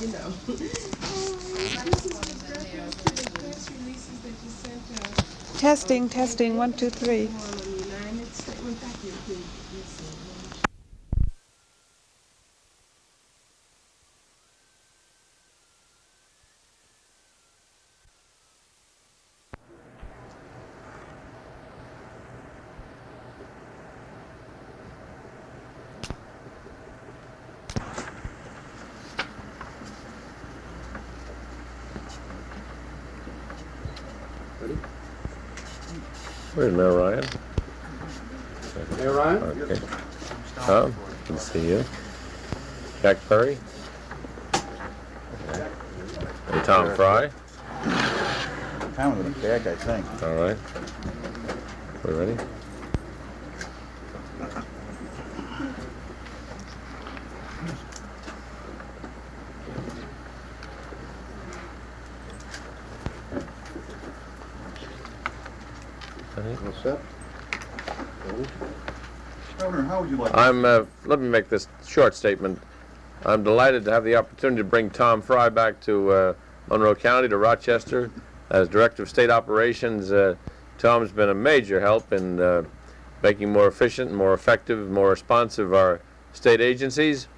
you know. This is with reference to the press releases that you sent out. Testing, 1, 2, 3. Come on, on the United States. Well, back here, please. Let's see. Where's Mayor Ryan? Mayor Ryan? Okay. Tom, good to see you. Jack Perry? Okay. And Tom Fry? Tom with a back, I think. All right. We ready? All set? Governor, how would you like Let me make this short statement. I'm delighted to have the opportunity to bring Tom Fry back to Monroe County, to Rochester, as Director of State Operations. Tom's been a major help in making more efficient, more effective, more responsive our state agencies,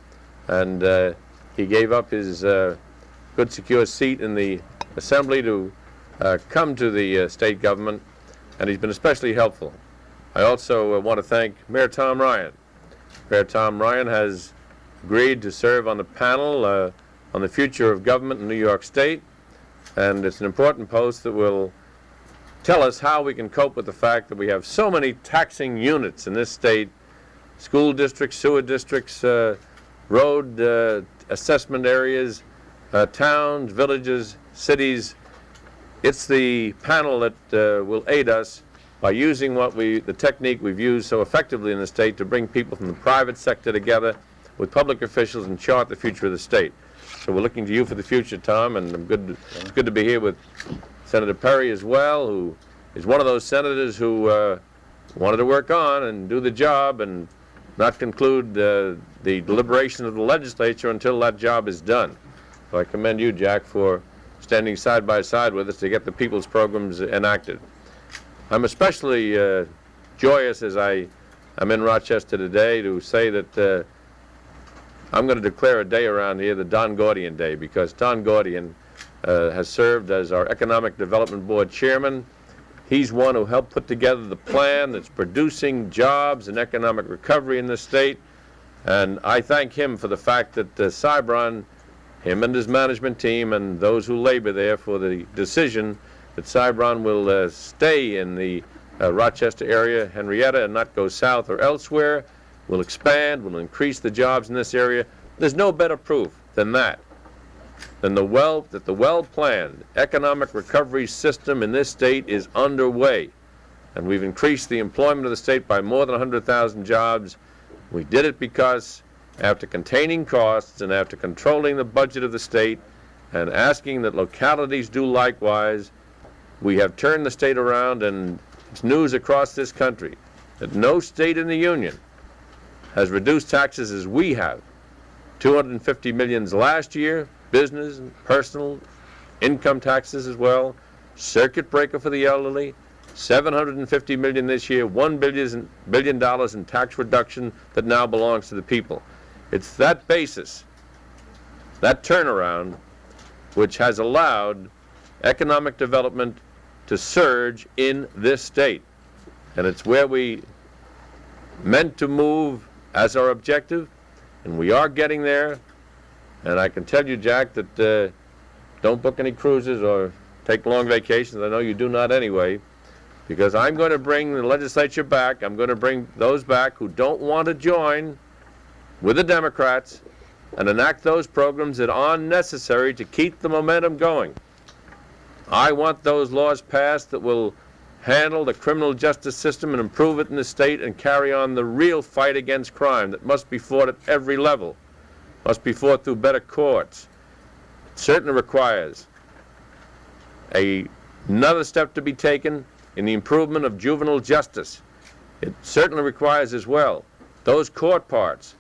and he gave up his good, secure seat in the Assembly to come to the state government, and he's been especially helpful. I also want to thank Mayor Tom Ryan. Mayor Tom Ryan has agreed to serve on the panel on the future of government in New York State, and it's an important post that will tell us how we can cope with the fact that we have so many taxing units in this state: school districts, sewer districts, road assessment areas, towns, villages, cities. It's the panel that will aid us by using the technique we've used so effectively in the state to bring people from the private sector together with public officials and chart the future of the state. So we're looking to you for the future, Tom, and it's good to be here with Senator Perry as well, who is one of those senators who wanted to work on and do the job and not conclude the deliberation of the legislature until that job is done. So I commend you, Jack, for standing side by side with us to get the people's programs enacted. I'm especially joyous as I'm in Rochester today to say that I'm going to declare a day around here, the Don Gordian Day, because Don Gordian has served as our Economic Development Board chairman. He's one who helped put together the plan that's producing jobs and economic recovery in this state, and I thank him for the fact that Cybron, him and his management team and those who labor there, for the decision that Cybron will stay in the Rochester area, Henrietta, and not go south or elsewhere. Will expand, will increase the jobs in this area. There's no better proof than that, than the well-planned economic recovery system in this state is underway. And we've increased the employment of the state by more than 100,000 jobs. We did it because after containing costs and after controlling the budget of the state and asking that localities do likewise, we have turned the state around, and it's news across this country that no state in the union has reduced taxes as we have. 250 million last year, business and personal income taxes as well, circuit breaker for the elderly, 750 million this year, $1 billion in tax reduction that now belongs to the people. It's that basis, that turnaround, which has allowed economic development to surge in this state. And it's where we meant to move as our objective, and we are getting there. And I can tell you, Jack, that don't book any cruises or take long vacations. I know you do not anyway, because I'm going to bring the legislature back. I'm going to bring those back who don't want to join with the Democrats and enact those programs that are necessary to keep the momentum going. I want those laws passed that will handle the criminal justice system and improve it in the state and carry on the real fight against crime that must be fought at every level, must be fought through better courts. It certainly requires another step to be taken in the improvement of juvenile justice. It certainly requires as well those court parts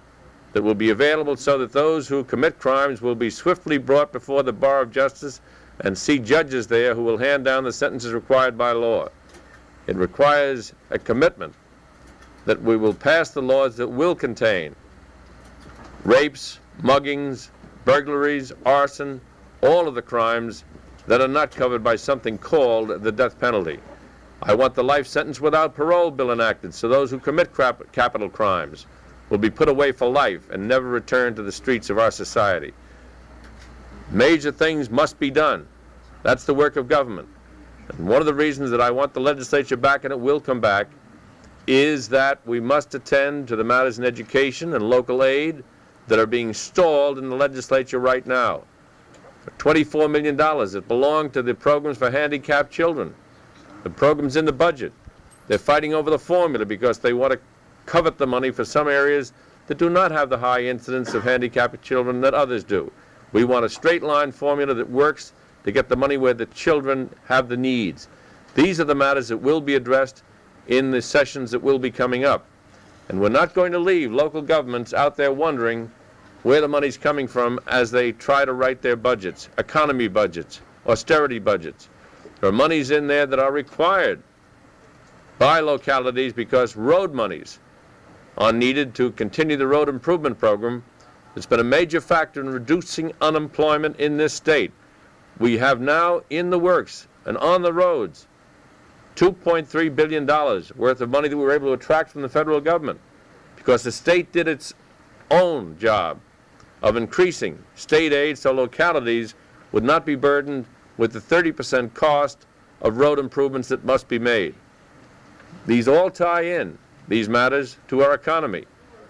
that will be available so that those who commit crimes will be swiftly brought before the bar of justice and see judges there who will hand down the sentences required by law. It requires a commitment that we will pass the laws that will contain rapes, muggings, burglaries, arson, all of the crimes that are not covered by something called the death penalty. I want the life sentence without parole bill enacted, so those who commit capital crimes will be put away for life and never return to the streets of our society. Major things must be done. That's the work of government. And one of the reasons that I want the legislature back, and it will come back, is that we must attend to the matters in education and local aid that are being stalled in the legislature right now. For $24 million that belong to the programs for handicapped children, the programs in the budget, they're fighting over the formula because they want to covet the money for some areas that do not have the high incidence of handicapped children that others do. We want a straight line formula that works to get the money where the children have the needs. These are the matters that will be addressed in the sessions that will be coming up. And we're not going to leave local governments out there wondering where the money's coming from as they try to write their budgets, economy budgets, austerity budgets. There are monies in there that are required by localities because road monies are needed to continue the road improvement program. It's been a major factor in reducing unemployment in this state. We have now in the works and on the roads $2.3 billion worth of money that we were able to attract from the federal government because the state did its own job of increasing state aid so localities would not be burdened with the 30% cost of road improvements that must be made. These all tie in, these matters, to our economy.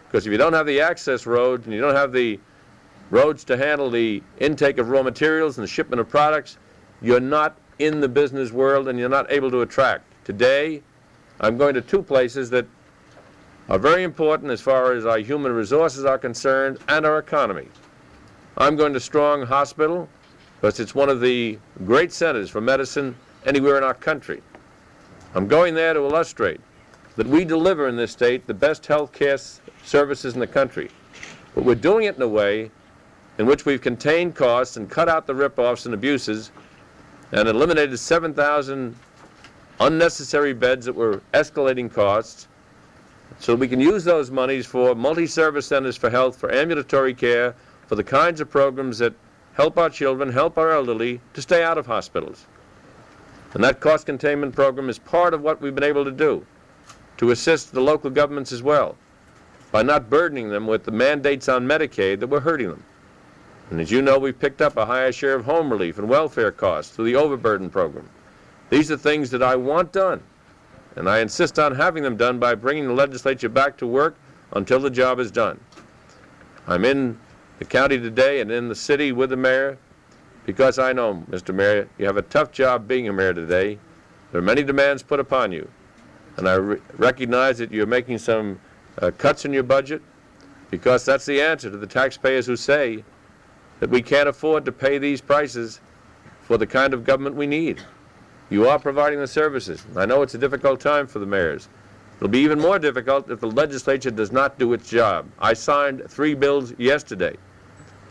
Because if you don't have the access roads and you don't have the roads to handle the intake of raw materials and the shipment of products, you're not in the business world and you're not able to attract. Today, I'm going to two places that are very important as far as our human resources are concerned and our economy. I'm going to Strong Hospital because it's one of the great centers for medicine anywhere in our country. I'm going there to illustrate that we deliver in this state the best health care services in the country. But we're doing it in a way in which we've contained costs and cut out the rip-offs and abuses and eliminated 7,000 unnecessary beds that were escalating costs so that we can use those monies for multi-service centers for health, for ambulatory care, for the kinds of programs that help our children, help our elderly to stay out of hospitals. And that cost containment program is part of what we've been able to do to assist the local governments as well by not burdening them with the mandates on Medicaid that were hurting them. And as you know, we've picked up a higher share of home relief and welfare costs through the overburden program. These are things that I want done, and I insist on having them done by bringing the legislature back to work until the job is done. I'm in the county today and in the city with the mayor because I know, Mr. Mayor, you have a tough job being a mayor today. There are many demands put upon you, and I recognize that you're making some cuts in your budget because that's the answer to the taxpayers who say that we can't afford to pay these prices for the kind of government we need. You are providing the services. I know it's a difficult time for the mayors. It'll be even more difficult if the legislature does not do its job. I signed 3 bills yesterday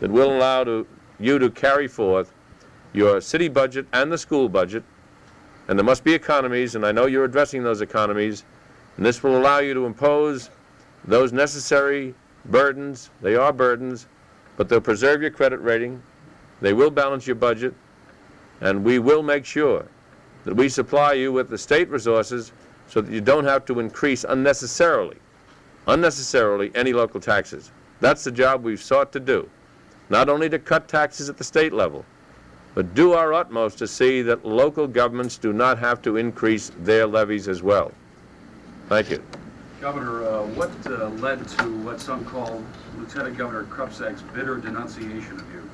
that will allow you to carry forth your city budget and the school budget, and there must be economies, and I know you're addressing those economies, and this will allow you to impose those necessary burdens. They are burdens, but they'll preserve your credit rating, they will balance your budget, and we will make sure that we supply you with the state resources so that you don't have to increase unnecessarily any local taxes. That's the job we've sought to do, not only to cut taxes at the state level, but do our utmost to see that local governments do not have to increase their levies as well. Thank you. Governor, what led to what some call Lieutenant Governor Krupsak's bitter denunciation of you?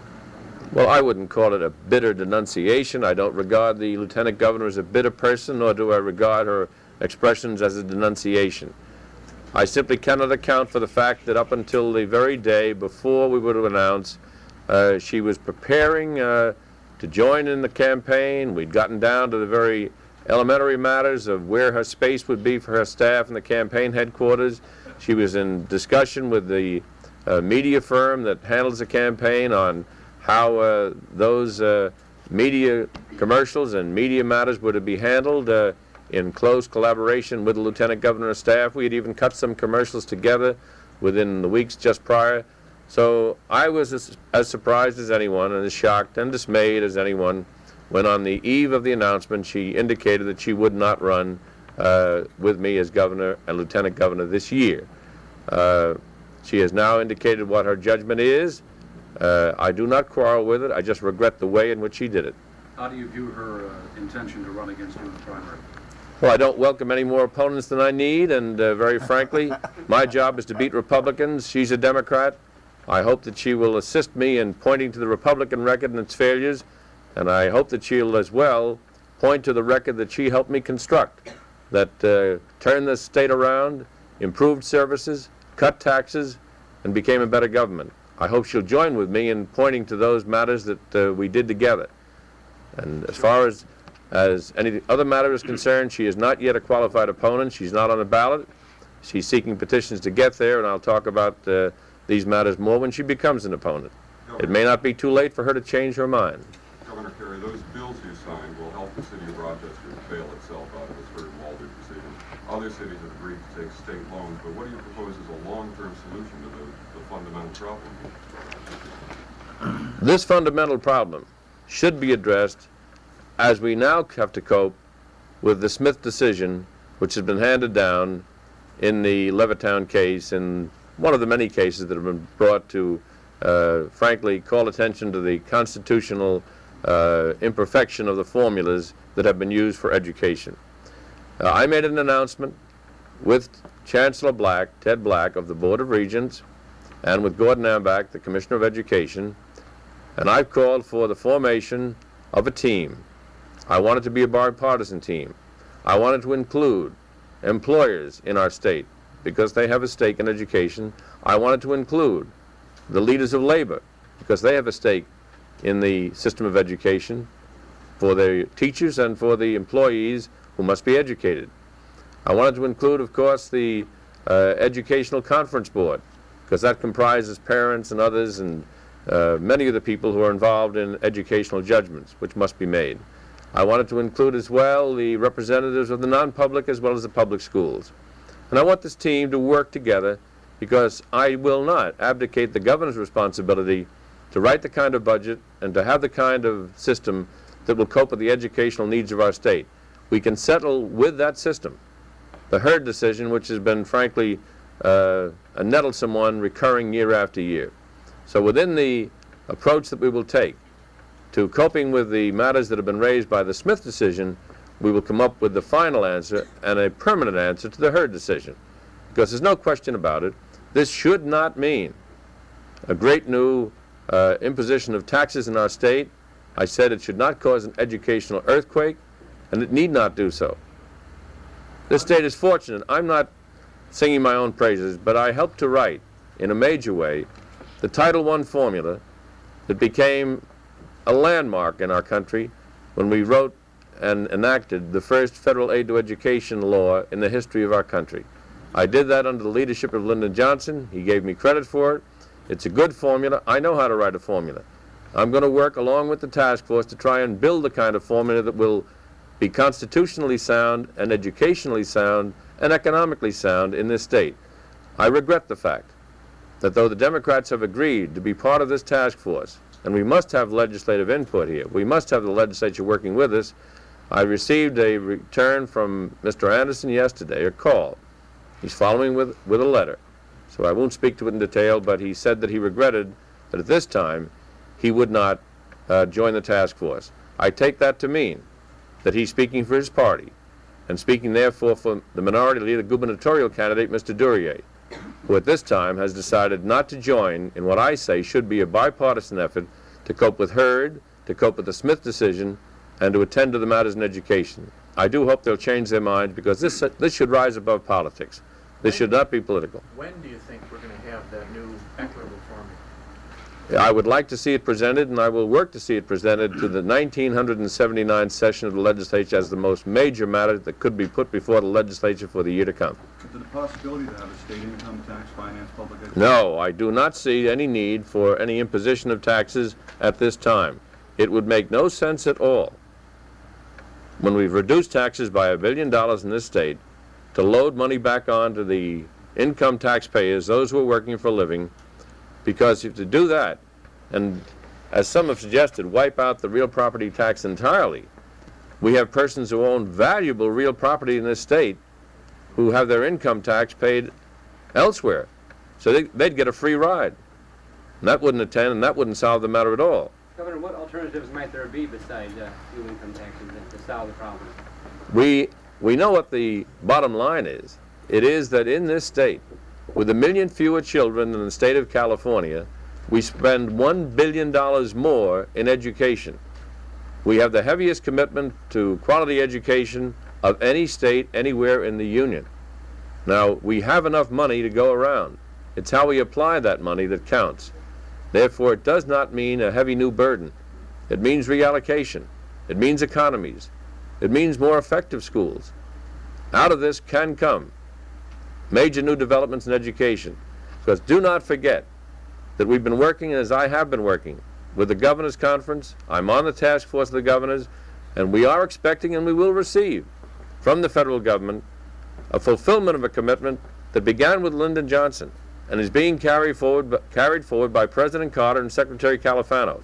Well, I wouldn't call it a bitter denunciation. I don't regard the Lieutenant Governor as a bitter person, nor do I regard her expressions as a denunciation. I simply cannot account for the fact that up until the very day before we would have announced, she was preparing to join in the campaign. We'd gotten down to the very elementary matters of where her space would be for her staff in the campaign headquarters. She was in discussion with the media firm that handles the campaign on how those media commercials and media matters were to be handled in close collaboration with the Lieutenant Governor's staff. We had even cut some commercials together within the weeks just prior. So I was as surprised as anyone and as shocked and dismayed as anyone when on the eve of the announcement she indicated that she would not run with me as governor and lieutenant governor this year. She has now indicated what her judgment is. I do not quarrel with it. I just regret the way in which she did it. How do you view her intention to run against you in the primary? Well, I don't welcome any more opponents than I need, and very frankly, my job is to beat Republicans. She's a Democrat. I hope that she will assist me in pointing to the Republican record and its failures, and I hope that she'll as well point to the record that she helped me construct, that turned this state around, improved services, cut taxes, and became a better government. I hope she'll join with me in pointing to those matters that we did together. And as far as any other matter is concerned, she is not yet a qualified opponent. She's not on the ballot. She's seeking petitions to get there, and I'll talk about these matters more when she becomes an opponent. It may not be too late for her to change her mind. Governor Carey, those bills you signed will help the city of Rochester bail itself out of this very Walden decision. Other cities have agreed to take state loans, but what do you propose as a long-term solution to the fundamental problem? This fundamental problem should be addressed as we now have to cope with the Smith decision, which has been handed down in the Levittown case, and one of the many cases that have been brought to, frankly, call attention to the constitutional imperfection of the formulas that have been used for education. I made an announcement with Chancellor Black, Ted Black, of the Board of Regents, and with Gordon Ambach, the Commissioner of Education, and I've called for the formation of a team. I want it to be a bipartisan team. I want it to include employers in our state because they have a stake in education. I want it to include the leaders of labor because they have a stake in the system of education, for the teachers and for the employees who must be educated. I want it to include, of course, the Educational Conference Board because that comprises parents and others and many of the people who are involved in educational judgments which must be made. I wanted to include as well the representatives of the non-public as well as the public schools. And I want this team to work together because I will not abdicate the governor's responsibility to write the kind of budget and to have the kind of system that will cope with the educational needs of our state. We can settle with that system. The Hurd decision, which has been, frankly, a nettlesome one recurring year after year. So within the approach that we will take to coping with the matters that have been raised by the Smith decision, we will come up with the final answer and a permanent answer to the Hurd decision. Because there's no question about it, this should not mean a great new imposition of taxes in our state. I said it should not cause an educational earthquake, and it need not do so. This state is fortunate. I'm not singing my own praises, but I helped to write, in a major way, the Title I formula that became a landmark in our country when we wrote and enacted the first federal aid to education law in the history of our country. I did that under the leadership of Lyndon Johnson. He gave me credit for it. It's a good formula. I know how to write a formula. I'm going to work along with the task force to try and build the kind of formula that will be constitutionally sound and educationally sound and economically sound in this state. I regret the fact that though the Democrats have agreed to be part of this task force, and we must have legislative input here, we must have the legislature working with us, I received a return from Mr. Anderson yesterday, a call. He's following with a letter, so I won't speak to it in detail, but he said that he regretted that at this time he would not join the task force. I take that to mean that he's speaking for his party, and speaking therefore for the minority leader gubernatorial candidate, Mr. Duryea, who at this time has decided not to join in what I say should be a bipartisan effort to cope with Hurd, to cope with the Smith decision, and to attend to the matters in education. I do hope they'll change their minds because this should rise above politics. This should not be political. When do you think we're going to have that new equitable formula? I would like to see it presented, and I will work to see it presented to the 1979 session of the legislature as the most major matter that could be put before the legislature for the year to come. Is there the possibility to have a state income tax finance public education? No, I do not see any need for any imposition of taxes at this time. It would make no sense at all, when we've reduced taxes by $1 billion in this state, to load money back on to the income taxpayers, those who are working for a living, because if to do that, and as some have suggested, wipe out the real property tax entirely, we have persons who own valuable real property in this state who have their income tax paid elsewhere. So they'd get a free ride. And that wouldn't attend, and that wouldn't solve the matter at all. Governor, what alternatives might there be besides fuel income taxes to solve the problem? We know what the bottom line is. It is that in this state, with 1 million fewer children than the state of California, we spend $1 billion more in education. We have the heaviest commitment to quality education of any state anywhere in the Union. Now, we have enough money to go around. It's how we apply that money that counts. Therefore, it does not mean a heavy new burden. It means reallocation. It means economies. It means more effective schools. Out of this can come major new developments in education. Because do not forget that we've been working, as I have been working, with the Governors Conference. I'm on the task force of the governors, and we are expecting and we will receive from the federal government a fulfillment of a commitment that began with Lyndon Johnson and is being carried forward by President Carter and Secretary Califano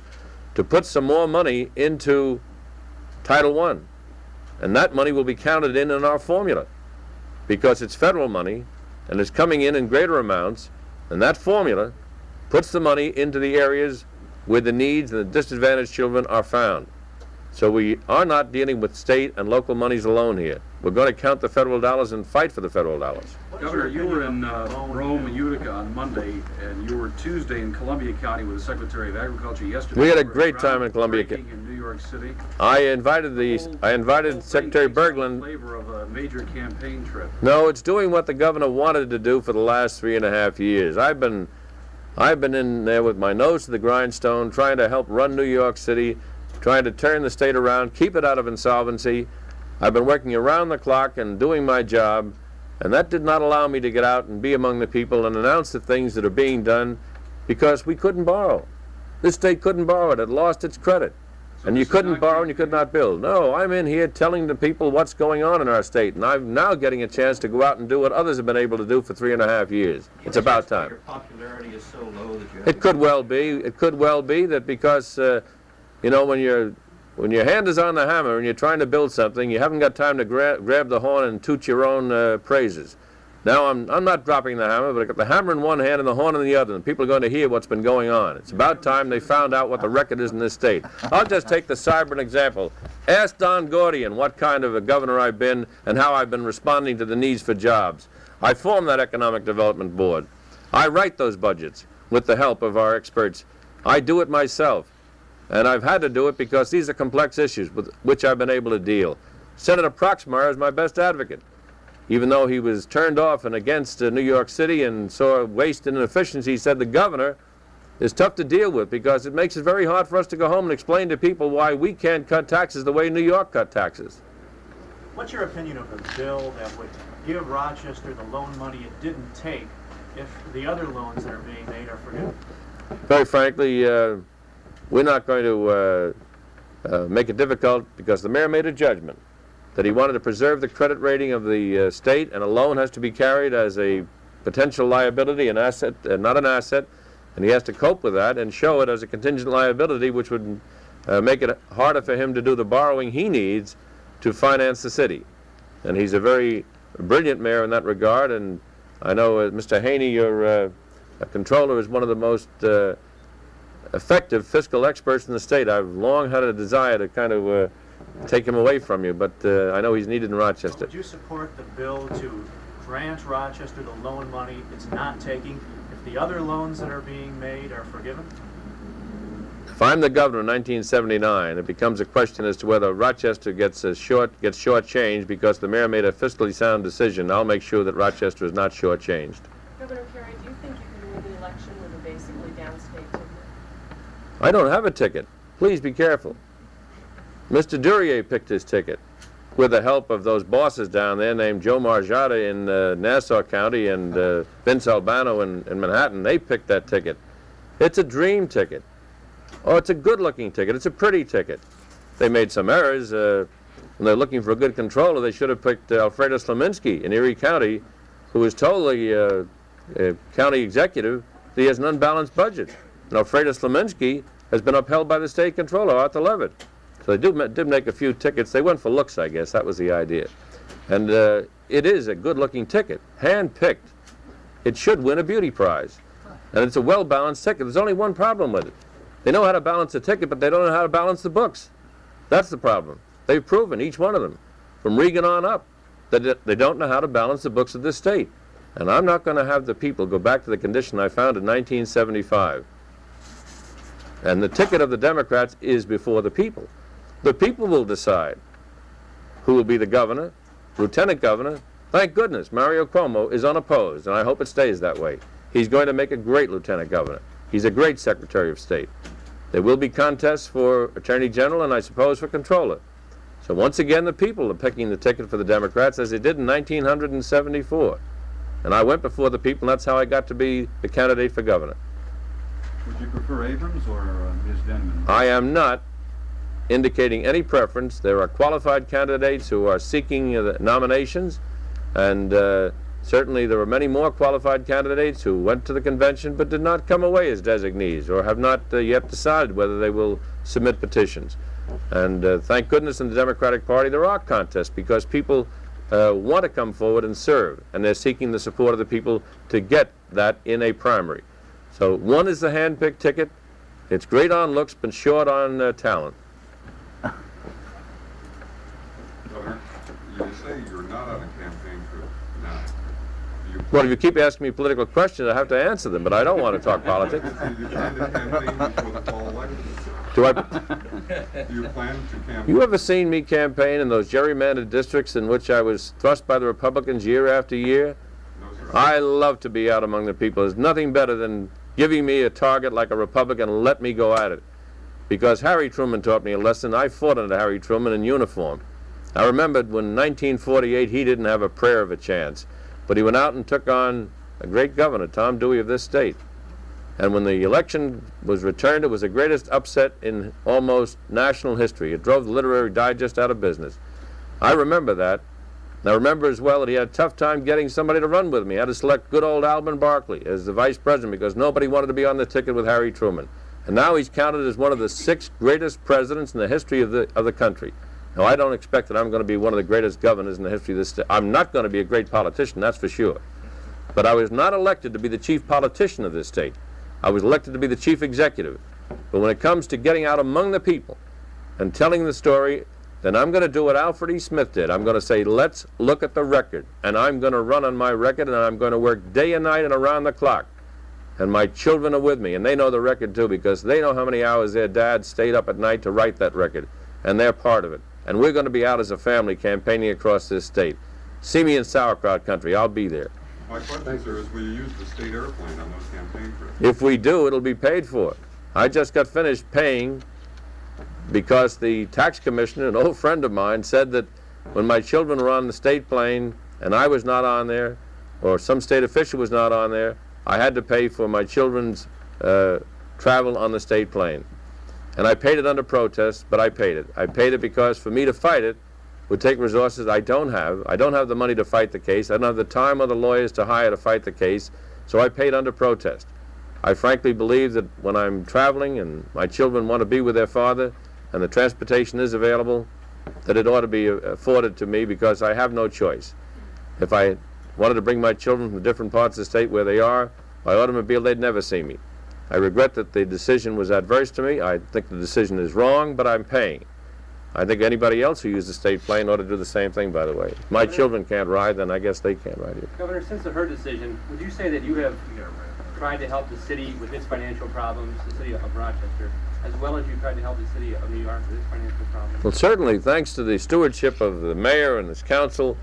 to put some more money into Title I. And that money will be counted in our formula because it's federal money and is coming in greater amounts, and that formula puts the money into the areas where the needs and the disadvantaged children are found. So we are not dealing with state and local monies alone here. We're going to count the federal dollars and fight for the federal dollars. Governor, you were in Rome and Utica on Monday, and you were Tuesday in Columbia County with the Secretary of Agriculture yesterday. We had a great time in Columbia County. In New York City. I invited Secretary Berglund. Flavor of a major campaign trip. No, it's doing what the governor wanted to do for the last 3.5 years. I've been in there with my nose to the grindstone, trying to help run New York City, trying to turn the state around, keep it out of insolvency. I've been working around the clock and doing my job, and that did not allow me to get out and be among the people and announce the things that are being done because we couldn't borrow. This state couldn't borrow. It had lost its credit. And you couldn't borrow and you could not build. No, I'm in here telling the people what's going on in our state, and I'm now getting a chance to go out and do what others have been able to do for 3.5 years. It's about time. Your popularity is so low that you It could well be. It could well be that because, when your hand is on the hammer and you're trying to build something, you haven't got time to grab the horn and toot your own praises. Now I'm not dropping the hammer, but I got the hammer in one hand and the horn in the other, and people are going to hear what's been going on. It's about time they found out what the record is in this state. I'll just take the Cyber example. Ask Don Gordian what kind of a governor I've been and how I've been responding to the needs for jobs. I formed that Economic Development Board. I write those budgets with the help of our experts. I do it myself, and I've had to do it because these are complex issues with which I've been able to deal. Senator Proxmire is my best advocate. Even though he was turned off and against New York City and saw waste and inefficiency, he said the governor is tough to deal with because it makes it very hard for us to go home and explain to people why we can't cut taxes the way New York cut taxes. What's your opinion of a bill that would give Rochester the loan money it didn't take if the other loans that are being made are forgiven? Very frankly, we're not going to make it difficult because the mayor made a judgment that he wanted to preserve the credit rating of the state, and a loan has to be carried as a potential liability, an asset, not an asset, and he has to cope with that and show it as a contingent liability, which would make it harder for him to do the borrowing he needs to finance the city. And he's a very brilliant mayor in that regard, and I know, Mr. Haney, your controller, is one of the most effective fiscal experts in the state. I've long had a desire to kind of take him away from you, but I know he's needed in Rochester. Would you support the bill to grant Rochester the loan money it's not taking if the other loans that are being made are forgiven? If I'm the governor in 1979, it becomes a question as to whether Rochester gets shortchanged because the mayor made a fiscally sound decision. I'll make sure that Rochester is not shortchanged. Governor Carey, do you think you can win the election with a basically downstate ticket? I don't have a ticket. Please be careful. Mr. Duryea picked his ticket with the help of those bosses down there named Joe Margiotta in Nassau County and Vince Albano in Manhattan. They picked that ticket. It's a dream ticket. Oh, it's a good-looking ticket. It's a pretty ticket. They made some errors. When they're looking for a good controller, they should have picked Alfredo Sleminski in Erie County, who was told the county executive that he has an unbalanced budget. And Alfredo Sleminski has been upheld by the state controller, Arthur Levitt. So they did make a few tickets. They went for looks, I guess. That was the idea. And it is a good-looking ticket, hand-picked. It should win a beauty prize. And it's a well-balanced ticket. There's only one problem with it. They know how to balance a ticket, but they don't know how to balance the books. That's the problem. They've proven, each one of them, from Reagan on up, that they don't know how to balance the books of this state. And I'm not going to have the people go back to the condition I found in 1975. And the ticket of the Democrats is before the people. The people will decide who will be the governor, lieutenant governor. Thank goodness Mario Cuomo is unopposed, and I hope it stays that way. He's going to make a great lieutenant governor. He's a great Secretary of State. There will be contests for Attorney General and I suppose for Controller. So once again, the people are picking the ticket for the Democrats as they did in 1974. And I went before the people, and that's how I got to be the candidate for governor. Would you prefer Abrams or Ms. Denman? I am not indicating any preference. There are qualified candidates who are seeking the nominations, and certainly there are many more qualified candidates who went to the convention but did not come away as designees or have not yet decided whether they will submit petitions. And thank goodness in the Democratic Party there are contests because people want to come forward and serve, and they're seeking the support of the people to get that in a primary. So one is the hand-picked ticket. It's great on looks but short on talent. Governor, you say you're not on a campaign trip now. Well, if you keep asking me political questions, I have to answer them, but I don't want to talk politics. Do you plan to campaign before the fall election? Do I? Do you plan to campaign? You ever seen me campaign in those gerrymandered districts in which I was thrust by the Republicans year after year? No, sir. I love to be out among the people. There's nothing better than giving me a target like a Republican and let me go at it. Because Harry Truman taught me a lesson. I fought under Harry Truman in uniform. I remembered when in 1948 he didn't have a prayer of a chance, but he went out and took on a great governor, Tom Dewey of this state. And when the election was returned, it was the greatest upset in almost national history. It drove the Literary Digest out of business. I remember that. And I remember as well that he had a tough time getting somebody to run with me. He had to select good old Alvin Barkley as the vice president because nobody wanted to be on the ticket with Harry Truman. And now he's counted as one of the 6 greatest presidents in the history of the country. Now, I don't expect that I'm going to be one of the greatest governors in the history of this state. I'm not going to be a great politician, that's for sure. But I was not elected to be the chief politician of this state. I was elected to be the chief executive. But when it comes to getting out among the people and telling the story, then I'm going to do what Alfred E. Smith did. I'm going to say, let's look at the record. And I'm going to run on my record, and I'm going to work day and night and around the clock. And my children are with me, and they know the record too, because they know how many hours their dad stayed up at night to write that record. And they're part of it. And we're going to be out as a family campaigning across this state. See me in sauerkraut country. I'll be there. My question, sir, is will you use the state airplane on those campaign trips? If we do, it'll be paid for. I just got finished paying because the tax commissioner, an old friend of mine, said that when my children were on the state plane and I was not on there, or some state official was not on there, I had to pay for my children's travel on the state plane. And I paid it under protest, but I paid it. I paid it because for me to fight it would take resources I don't have. I don't have the money to fight the case. I don't have the time or the lawyers to hire to fight the case, so I paid under protest. I frankly believe that when I'm traveling and my children want to be with their father and the transportation is available, that it ought to be afforded to me because I have no choice. If I wanted to bring my children from different parts of the state where they are, by automobile, they'd never see me. I regret that the decision was adverse to me. I think the decision is wrong, but I'm paying. I think anybody else who uses the state plane ought to do the same thing, by the way. If my children can't ride, then I guess they can't ride either. Governor, since the Hurd decision, would you say that you have tried to help the city with its financial problems, the city of Rochester, as well as you tried to help the city of New York with its financial problems? Well, certainly, thanks to the stewardship of the mayor and his council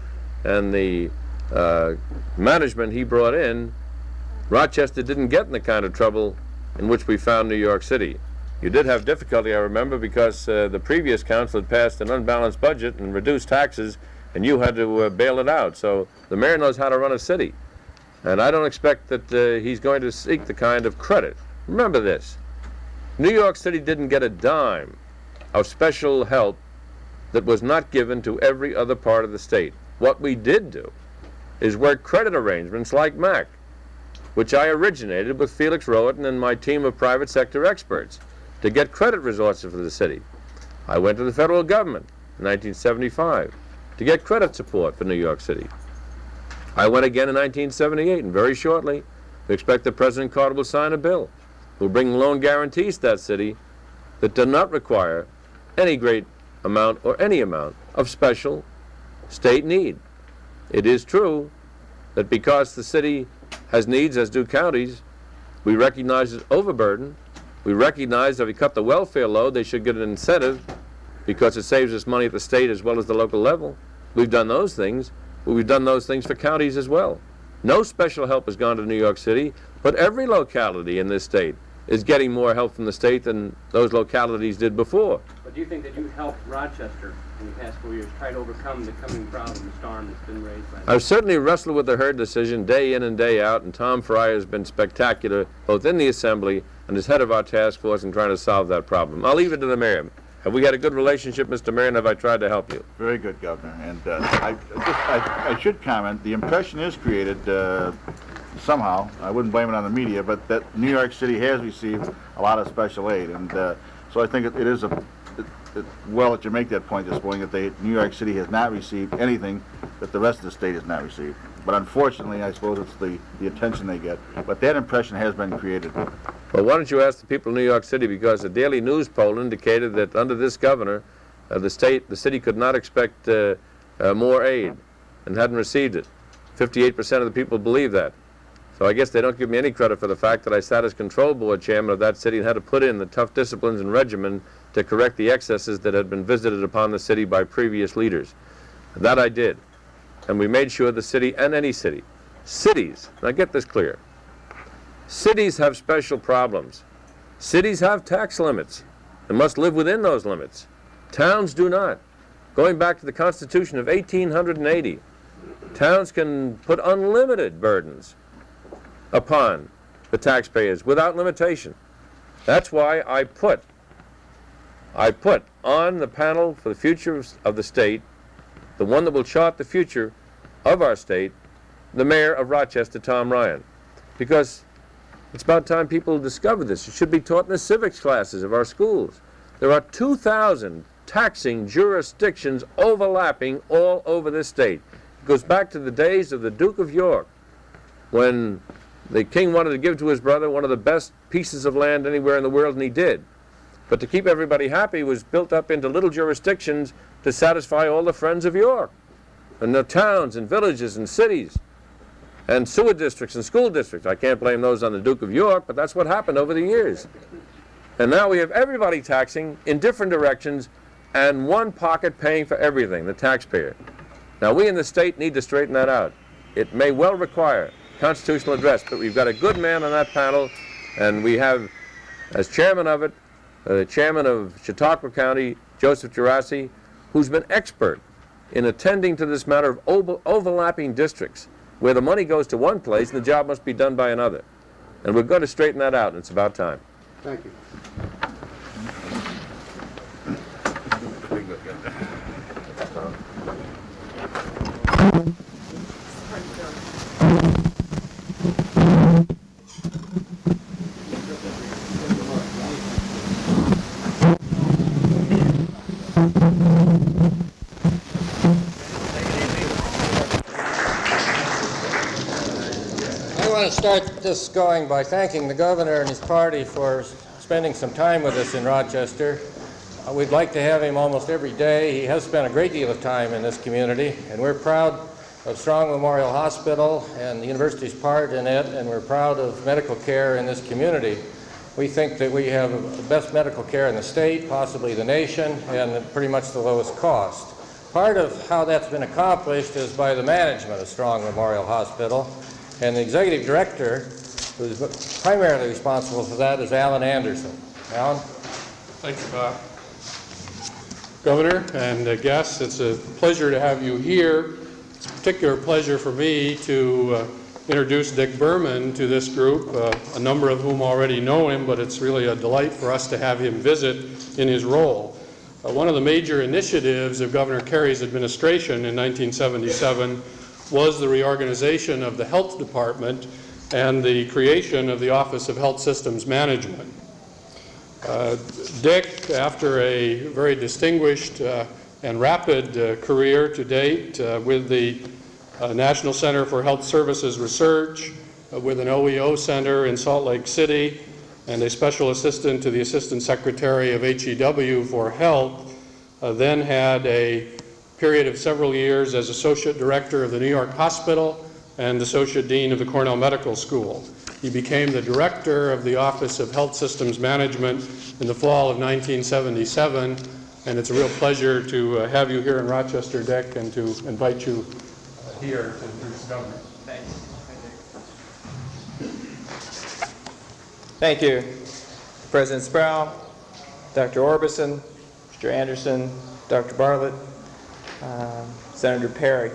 and the management he brought in, Rochester didn't get in the kind of trouble in which we found New York City. You did have difficulty, I remember, because the previous council had passed an unbalanced budget and reduced taxes, and you had to bail it out. So the mayor knows how to run a city. And I don't expect that he's going to seek the kind of credit. Remember this. New York City didn't get a dime of special help that was not given to every other part of the state. What we did do is work credit arrangements like MAC, which I originated with Felix Rowan and my team of private sector experts to get credit resources for the city. I went to the federal government in 1975 to get credit support for New York City. I went again in 1978, and very shortly, we expect that President Carter will sign a bill that will bring loan guarantees to that city that do not require any great amount or any amount of special state need. It is true that because the city has needs, as do counties, we recognize its overburden. We recognize that if we cut the welfare load, they should get an incentive because it saves us money at the state as well as the local level. We've done those things, but we've done those things for counties as well. No special help has gone to New York City, but every locality in this state is getting more help from the state than those localities did before. But do you think that you helped Rochester in the past 4 years try to overcome the coming problem, the storm that's been raised by I've certainly wrestled with the Hurd decision day in and day out, and Tom Fryer has been spectacular both in the Assembly and as head of our task force in trying to solve that problem. I'll leave it to the mayor. Have we had a good relationship, Mr. Mayor, and have I tried to help you? Very good, Governor. And I should comment, the impression is created somehow, I wouldn't blame it on the media, but that New York City has received a lot of special aid. And so I think it is well that you make that point this morning, that New York City has not received anything that the rest of the state has not received. But unfortunately, I suppose it's the attention they get. But that impression has been created. Well, why don't you ask the people of New York City, because the Daily News poll indicated that under this governor, the city could not expect more aid and hadn't received it. 58% of the people believe that. So I guess they don't give me any credit for the fact that I sat as control board chairman of that city and had to put in the tough disciplines and regimen to correct the excesses that had been visited upon the city by previous leaders. That I did. And we made sure the city, and any city, cities, now get this clear, cities have special problems. Cities have tax limits and must live within those limits. Towns do not. Going back to the Constitution of 1880, towns can put unlimited burdens upon the taxpayers without limitation. That's why I put on the panel for the future of the state, the one that will chart the future of our state, the mayor of Rochester, Tom Ryan. Because it's about time people discover this. It should be taught in the civics classes of our schools. There are 2,000 taxing jurisdictions overlapping all over this state. It goes back to the days of the Duke of York, when the king wanted to give to his brother one of the best pieces of land anywhere in the world, and he did. But to keep everybody happy was built up into little jurisdictions to satisfy all the friends of York, and the towns and villages and cities and sewer districts and school districts. I can't blame those on the Duke of York, but that's what happened over the years. And now we have everybody taxing in different directions and one pocket paying for everything, the taxpayer. Now we in the state need to straighten that out. It may well require constitutional address, but we've got a good man on that panel, and we have, as chairman of it, the chairman of Chautauqua County, Joseph Gerasi, who's been expert in attending to this matter of overlapping districts, where the money goes to one place and the job must be done by another. And we're going to straighten that out, and it's about time. Thank you. I want to start this going by thanking the governor and his party for spending some time with us in Rochester. We'd like to have him almost every day. He has spent a great deal of time in this community, and we're proud of Strong Memorial Hospital and the university's part in it, and we're proud of medical care in this community. We think that we have the best medical care in the state, possibly the nation, and pretty much the lowest cost. Part of how that's been accomplished is by the management of Strong Memorial Hospital, and the executive director, who's primarily responsible for that, is Alan Anderson. Alan? Thank you, Bob. Governor and guests, it's a pleasure to have you here. It's a particular pleasure for me to introduce Dick Berman to this group, a number of whom already know him, but it's really a delight for us to have him visit in his role. One of the major initiatives of Governor Carey's administration in 1977 was the reorganization of the health department and the creation of the Office of Health Systems Management. Dick, after a very distinguished and rapid career to date with the National Center for Health Services Research, with an OEO center in Salt Lake City, and a special assistant to the Assistant Secretary of HEW for Health, then had a period of several years as Associate Director of the New York Hospital and Associate Dean of the Cornell Medical School. He became the Director of the Office of Health Systems Management in the fall of 1977, and it's a real pleasure to have you here in Rochester, Dick, and to invite you here to introduce the Governor. Thank you, President Sproul, Dr. Orbison, Mr. Anderson, Dr. Bartlett, Senator Perry.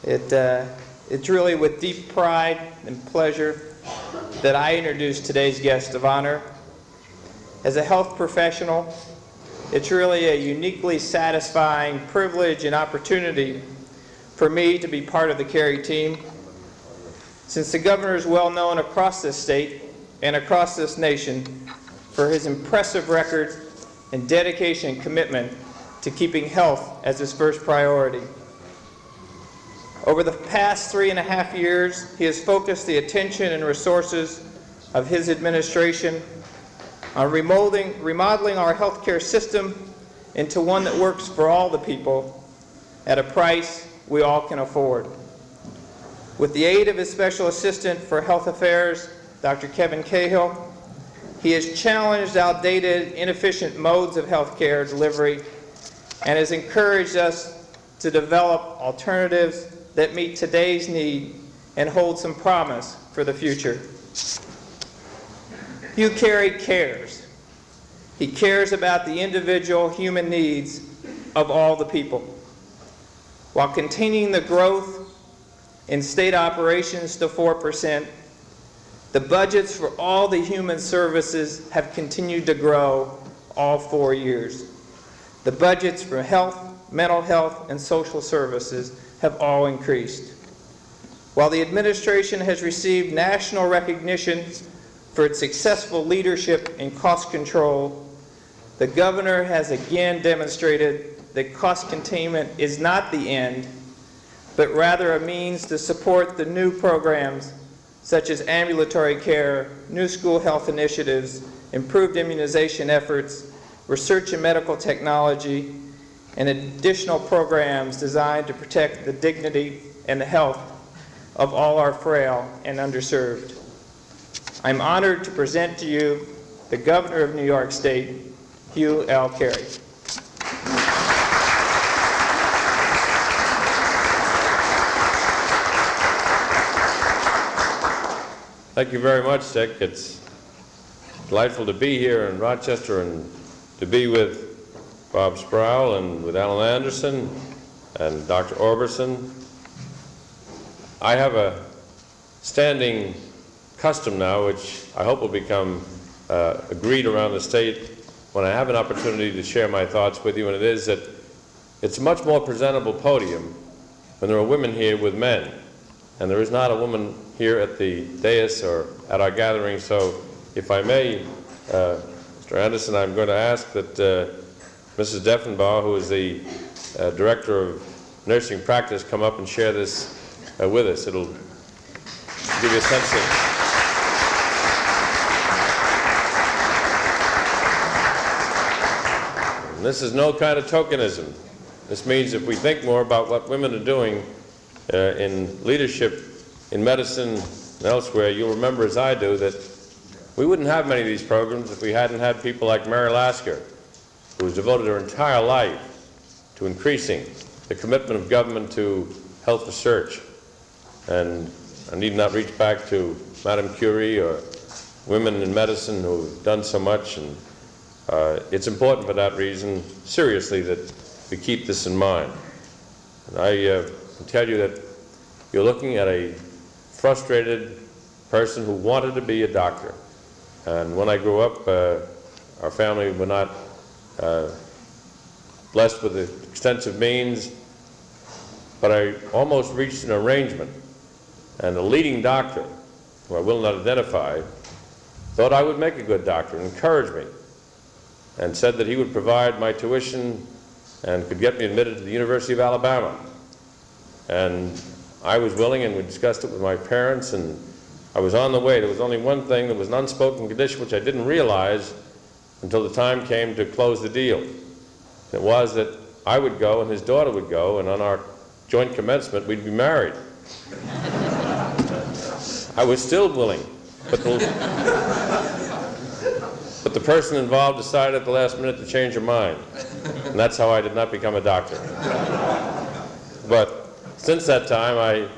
It's really with deep pride and pleasure that I introduce today's guest of honor. As a health professional, it's really a uniquely satisfying privilege and opportunity for me to be part of the Carey team. Since the governor is well known across this state and across this nation for his impressive record and dedication and commitment to keeping health as his first priority. Over the past 3.5 years, he has focused the attention and resources of his administration on remodeling our healthcare system into one that works for all the people at a price we all can afford. With the aid of his Special Assistant for Health Affairs, Dr. Kevin Cahill, he has challenged outdated, inefficient modes of healthcare delivery and has encouraged us to develop alternatives that meet today's need and hold some promise for the future. Hugh Carey cares. He cares about the individual human needs of all the people. While containing the growth in state operations to 4%, the budgets for all the human services have continued to grow all 4 years. The budgets for health, mental health, and social services have all increased. While the administration has received national recognition for its successful leadership in cost control, the governor has again demonstrated that cost containment is not the end, but rather a means to support the new programs such as ambulatory care, new school health initiatives, improved immunization efforts, research in medical technology, and additional programs designed to protect the dignity and the health of all our frail and underserved. I'm honored to present to you the Governor of New York State, Hugh L. Carey. Thank you very much, Dick. It's delightful to be here in Rochester and to be with Bob Sproul and with Alan Anderson and Dr. Orbison. I have a standing custom now, which I hope will become agreed around the state when I have an opportunity to share my thoughts with you, and it is that it's a much more presentable podium when there are women here with men. And there is not a woman here at the dais or at our gathering, so if I may, Mr. Anderson, I'm going to ask that Mrs. Deffenbaugh, who is the Director of Nursing Practice, come up and share this with us. It'll give you a sense of... And this is no kind of tokenism. This means if we think more about what women are doing in leadership, in medicine, and elsewhere, you'll remember, as I do, that we wouldn't have many of these programs if we hadn't had people like Mary Lasker, who has devoted her entire life to increasing the commitment of government to health research. And I need not reach back to Madame Curie or women in medicine who have done so much. And It's important for that reason, seriously, that we keep this in mind. And I can tell you that you're looking at a frustrated person who wanted to be a doctor. And when I grew up, our family were not blessed with extensive means, but I almost reached an arrangement. And the leading doctor, who I will not identify, thought I would make a good doctor and encouraged me, and said that he would provide my tuition and could get me admitted to the University of Alabama. And I was willing, and we discussed it with my parents, and I was on the way. There was only one thing, there was an unspoken condition which I didn't realize until the time came to close the deal. It was that I would go and his daughter would go, and on our joint commencement we'd be married. I was still willing, but the person involved decided at the last minute to change her mind, and that's how I did not become a doctor. But since that time, I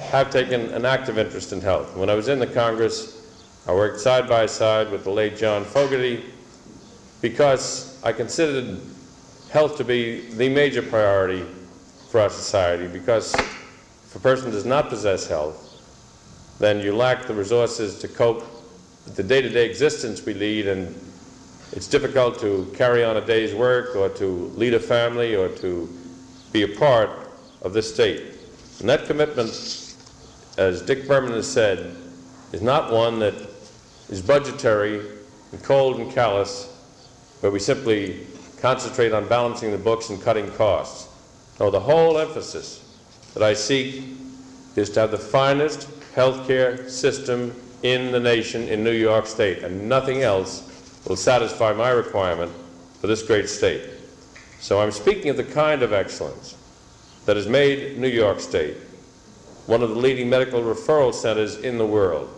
have taken an active interest in health. When I was in the Congress, I worked side by side with the late John Fogerty because I considered health to be the major priority for our society, because if a person does not possess health, then you lack the resources to cope with the day-to-day existence we lead, and it's difficult to carry on a day's work or to lead a family or to be a part of this state. And that commitment, as Dick Berman has said, is not one that is budgetary and cold and callous, where we simply concentrate on balancing the books and cutting costs. No, the whole emphasis that I seek is to have the finest healthcare system in the nation in New York State, and nothing else will satisfy my requirement for this great state. So I'm speaking of the kind of excellence that has made New York State one of the leading medical referral centers in the world.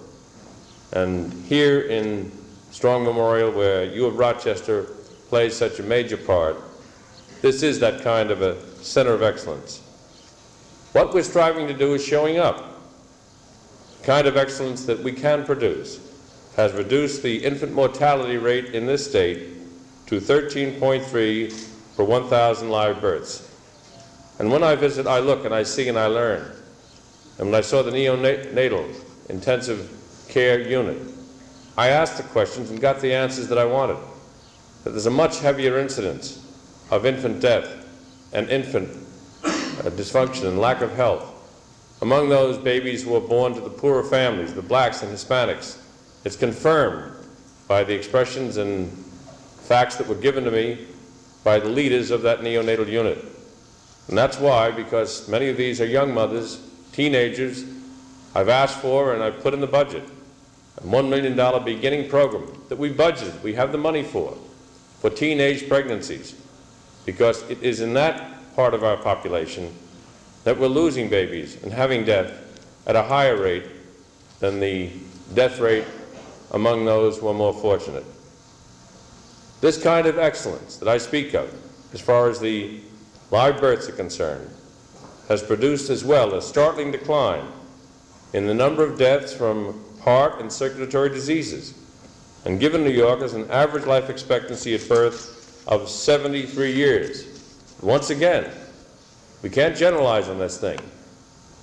And here in Strong Memorial, where you of Rochester plays such a major part, this is that kind of a center of excellence. What we're striving to do is showing up. The kind of excellence that we can produce has reduced the infant mortality rate in this state to 13.3 per 1,000 live births. And when I visit, I look and I see and I learn. And when I saw the neonatal intensive care unit, I asked the questions and got the answers that I wanted. That there's a much heavier incidence of infant death and infant dysfunction and lack of health among those babies who are born to the poorer families, the blacks and Hispanics. It's confirmed by the expressions and facts that were given to me by the leaders of that neonatal unit. And that's why, because many of these are young mothers, teenagers, I've asked for and I've put in the budget a $1 million beginning program that we budgeted, we have the money for teenage pregnancies, because it is in that part of our population that we're losing babies and having death at a higher rate than the death rate among those who are more fortunate. This kind of excellence that I speak of, as far as the live births are concerned, has produced as well a startling decline in the number of deaths from heart and circulatory diseases, and given New Yorkers an average life expectancy at birth of 73 years. Once again, we can't generalize on this thing.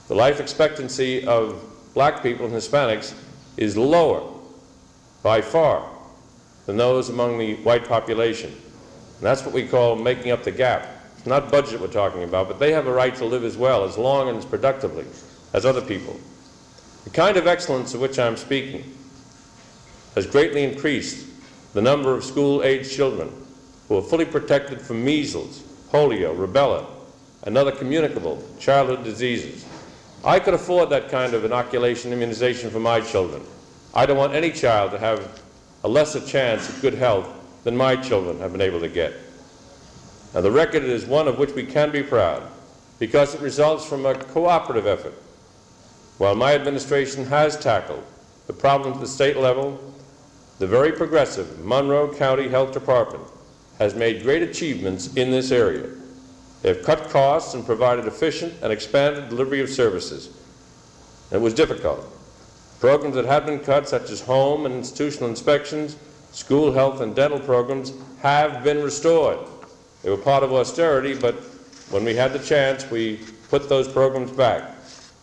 The life expectancy of black people and Hispanics is lower by far than those among the white population. And that's what we call making up the gap. It's not budget we're talking about, but they have a right to live as well, as long and as productively as other people. The kind of excellence of which I'm speaking has greatly increased the number of school-aged children who are fully protected from measles, polio, rubella, and other communicable childhood diseases. I could afford that kind of inoculation immunization for my children. I don't want any child to have a lesser chance of good health than my children have been able to get. Now, the record is one of which we can be proud, because it results from a cooperative effort. While my administration has tackled the problems at the state level, the very progressive Monroe County Health Department has made great achievements in this area. They have cut costs and provided efficient and expanded delivery of services. It was difficult. Programs that had been cut, such as home and institutional inspections, School, health, and dental programs have been restored. They were part of austerity, but when we had the chance, we put those programs back.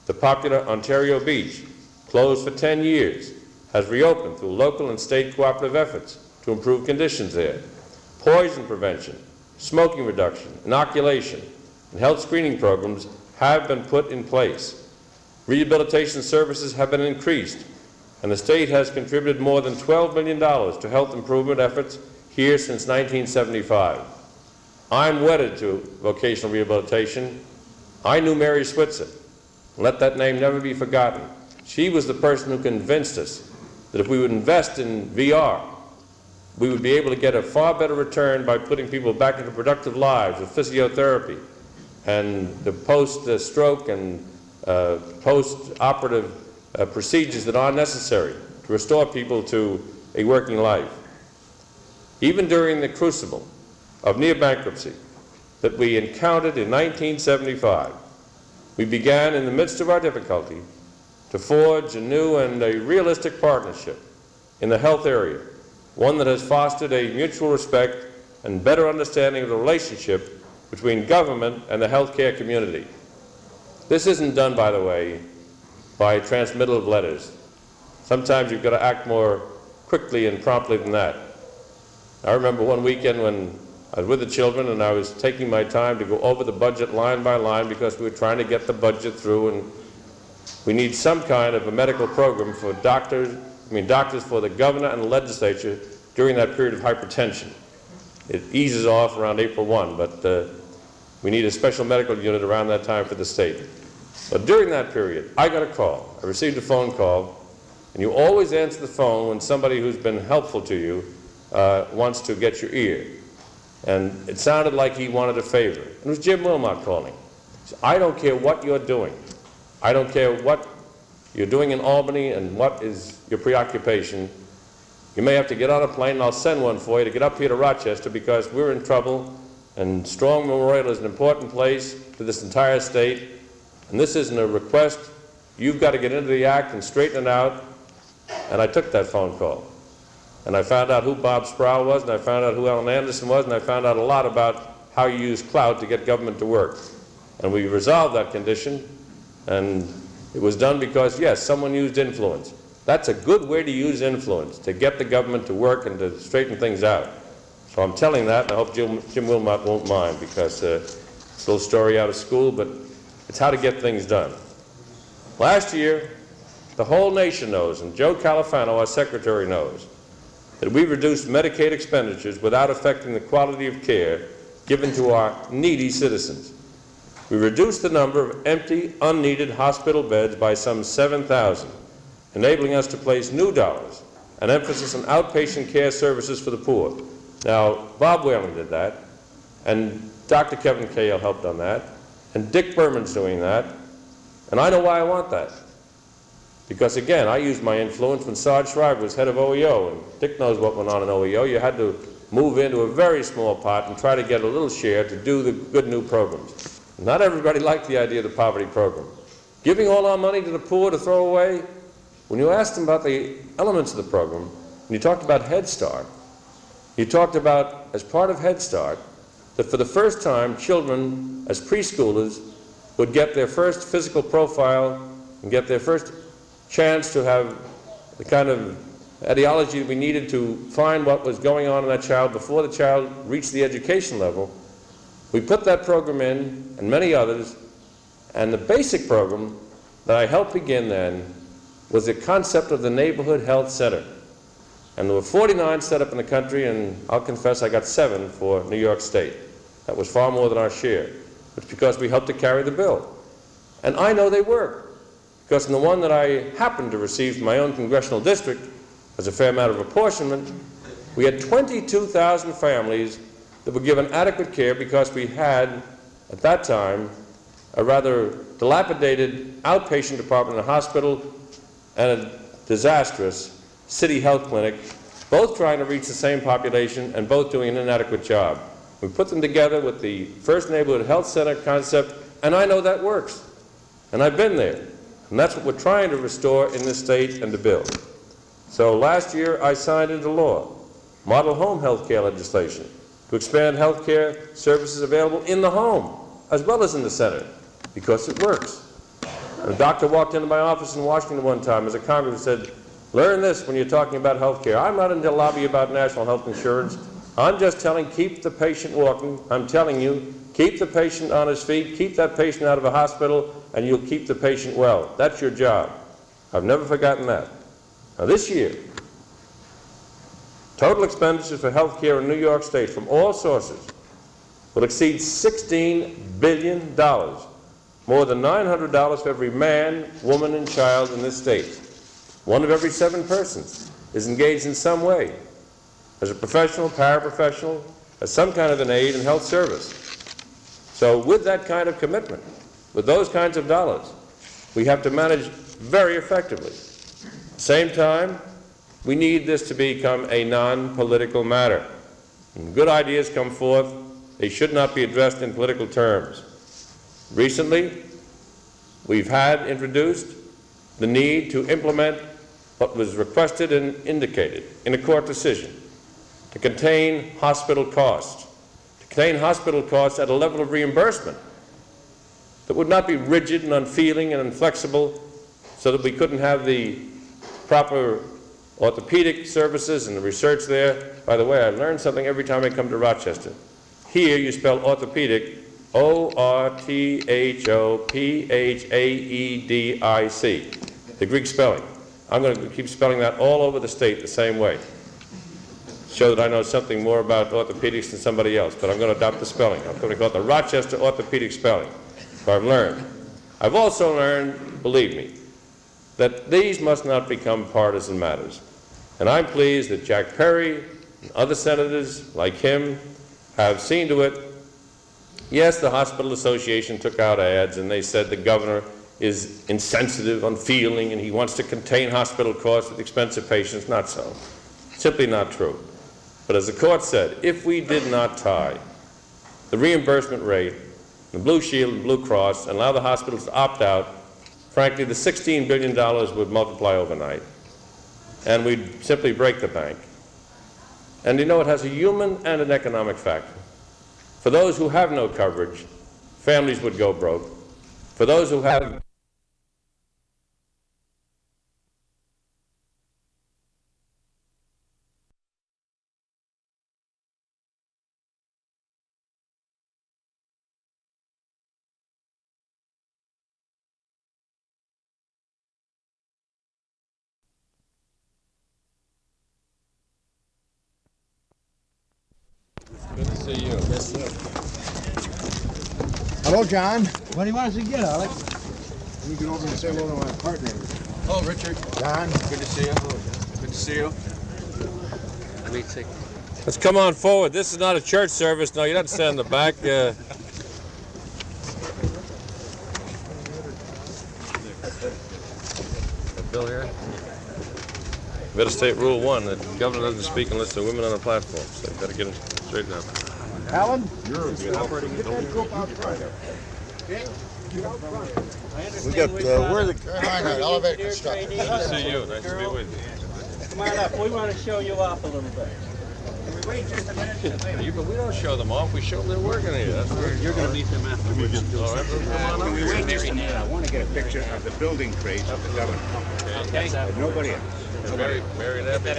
The popular Ontario Beach, closed for 10 years, has reopened through local and state cooperative efforts to improve conditions there. Poison prevention, smoking reduction, inoculation, and health screening programs have been put in place. Rehabilitation services have been increased, and the state has contributed more than $12 million to health improvement efforts here since 1975. I'm wedded to vocational rehabilitation. I knew Mary Switzer. Let that name never be forgotten. She was the person who convinced us that if we would invest in VR, we would be able to get a far better return by putting people back into productive lives with physiotherapy and the post-stroke and post-operative procedures that are necessary to restore people to a working life. Even during the crucible of near bankruptcy that we encountered in 1975, we began in the midst of our difficulty to forge a new and a realistic partnership in the health area, one that has fostered a mutual respect and better understanding of the relationship between government and the healthcare community. This isn't done, by the way, by transmittal of letters. Sometimes you've got to act more quickly and promptly than that. I remember one weekend when I was with the children and I was taking my time to go over the budget line by line because we were trying to get the budget through, and we need some kind of a medical program for doctors for the governor and the legislature during that period of hypertension. It eases off around April 1, but we need a special medical unit around that time for the state. But during that period, I got a call. I received a phone call, and you always answer the phone when somebody who's been helpful to you wants to get your ear. And it sounded like he wanted a favor. It was Jim Wilmot calling. He said, I don't care what you're doing. I don't care what you're doing in Albany and what is your preoccupation. You may have to get on a plane, and I'll send one for you to get up here to Rochester because we're in trouble, and Strong Memorial is an important place to this entire state, and this isn't a request. You've got to get into the act and straighten it out. And I took that phone call. And I found out who Bob Sproul was, and I found out who Ellen Anderson was, and I found out a lot about how you use clout to get government to work. And we resolved that condition, and it was done because, yes, someone used influence. That's a good way to use influence, to get the government to work and to straighten things out. So I'm telling that, and I hope Jim Wilmot won't mind, because it's a little story out of school, but it's how to get things done. Last year, the whole nation knows, and Joe Califano, our secretary, knows, that we reduced Medicaid expenditures without affecting the quality of care given to our needy citizens. We reduced the number of empty, unneeded hospital beds by some 7,000, enabling us to place new dollars and emphasis on outpatient care services for the poor. Now, Bob Whalen did that, and Dr. Kevin Cahill helped on that, and Dick Berman's doing that, and I know why I want that. Because, again, I used my influence when Sarge Schreiber was head of OEO, and Dick knows what went on in OEO. You had to move into a very small pot and try to get a little share to do the good new programs. Not everybody liked the idea of the poverty program. Giving all our money to the poor to throw away, when you asked them about the elements of the program, when you talked about Head Start, you talked about, as part of Head Start, that for the first time, children, as preschoolers, would get their first physical profile and get their first chance to have the kind of ideology that we needed to find what was going on in that child before the child reached the education level. We put that program in, and many others, and the basic program that I helped begin then was the concept of the neighborhood health center. And there were 49 set up in the country, and I'll confess I got 7 for New York State. That was far more than our share. It's because we helped to carry the bill. And I know they work. Because in the one that I happened to receive from my own congressional district, as a fair matter of apportionment, we had 22,000 families that were given adequate care because we had, at that time, a rather dilapidated outpatient department in a hospital and a disastrous city health clinic, both trying to reach the same population and both doing an inadequate job. We put them together with the first neighborhood health center concept, and I know that works. And I've been there. And that's what we're trying to restore in this state and to build. So last year I signed into law model home health care legislation to expand health care services available in the home as well as in the center, because it works. And a doctor walked into my office in Washington one time as a congressman said, learn this when you're talking about health care. I'm not in the lobby about national health insurance. I'm just telling, keep the patient walking. I'm telling you, keep the patient on his feet, keep that patient out of a hospital, and you'll keep the patient well. That's your job. I've never forgotten that. Now this year, total expenditures for health care in New York State from all sources will exceed $16 billion, more than $900 for every man, woman, and child in this state. 1 of every 7 persons is engaged in some way, as a professional, paraprofessional, as some kind of an aid in health service. So with that kind of commitment, with those kinds of dollars, we have to manage very effectively. At the same time, we need this to become a non-political matter. When good ideas come forth, they should not be addressed in political terms. Recently, we've had introduced the need to implement what was requested and indicated in a court decision to contain hospital costs, at a level of reimbursement that would not be rigid and unfeeling and inflexible, so that we couldn't have the proper orthopedic services and the research there. By the way, I learn something every time I come to Rochester. Here you spell orthopedic O-R-T-H-O-P-H-A-E-D-I-C, the Greek spelling. I'm going to keep spelling that all over the state the same way. Show that I know something more about orthopedics than somebody else, but I'm going to adopt the spelling. I'm going to call it the Rochester orthopedic spelling. So I've learned. I've also learned, believe me, that these must not become partisan matters. And I'm pleased that Jack Perry and other senators like him have seen to it. Yes, the Hospital Association took out ads and they said the governor is insensitive, unfeeling, and he wants to contain hospital costs at the expense of patients. Not so. Simply not true. But as the court said, if we did not tie the reimbursement rate, the Blue Shield and Blue Cross, and allow the hospitals to opt out, frankly, the $16 billion would multiply overnight, and we'd simply break the bank. And you know, it has a human and an economic factor. For those who have no coverage, families would go broke. For those who have Good to see you. Yes, sir. Hello, John. What do you want us to get, Alex? Let me get over and say hello to my partner. Oh, Richard. John. Good to see you. Good to see you. Let me take. Let's come on forward. This is not a church service. No, you don't stand in the back. Bill here? Better state rule 1 that the governor doesn't speak unless there are women on the platform. So you better get them straightened up. Alan, you're operating the building. We got, we're the Carolina elevator construction. Good to see you. Nice to be with you. Come on up. We want to show you off a little bit. Wait just a minute. But we don't show them off. We show them they're working here. That's where You're going to meet them afterwards. All right, come on up. Wait just a minute. I want to get a picture of the building crates of the governor. Okay. Nobody else. Mary and Abby.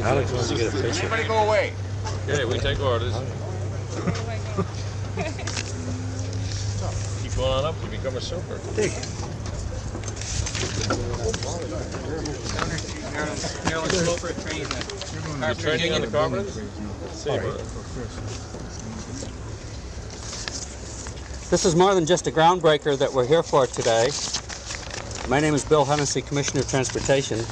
Alex wants to get a picture. Everybody go away. Okay, we take orders. Keep going on up, you become a super. You're training on the carpenters? This is more than just a groundbreaker that we're here for today. My name is Bill Hennessy, Commissioner of Transportation.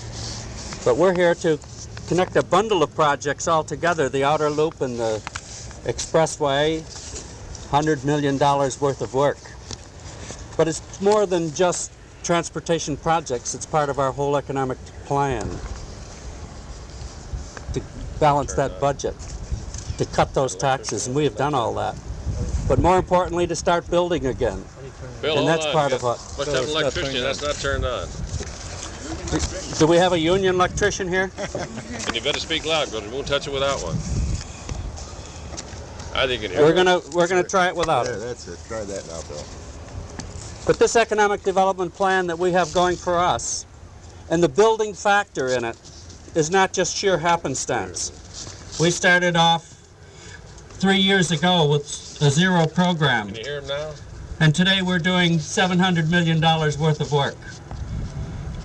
But we're here to connect a bundle of projects all together, the outer loop and the expressway, $100 million worth of work. But it's more than just transportation projects. It's part of our whole economic plan to balance that budget, to cut those taxes, and we have done all that. But more importantly, to start building again. Bill, and that's hold on. part of what. Must have an electrician, that's not turned on. Do we have a union electrician here? And you better speak loud, because we won't touch it without one. I think you can hear We're gonna try it without it. That's it. Try that now, Bill. But this economic development plan that we have going for us, and the building factor in it, is not just sheer happenstance. We started off 3 years ago with a zero program. Can you hear him now? And today we're doing $700 million worth of work.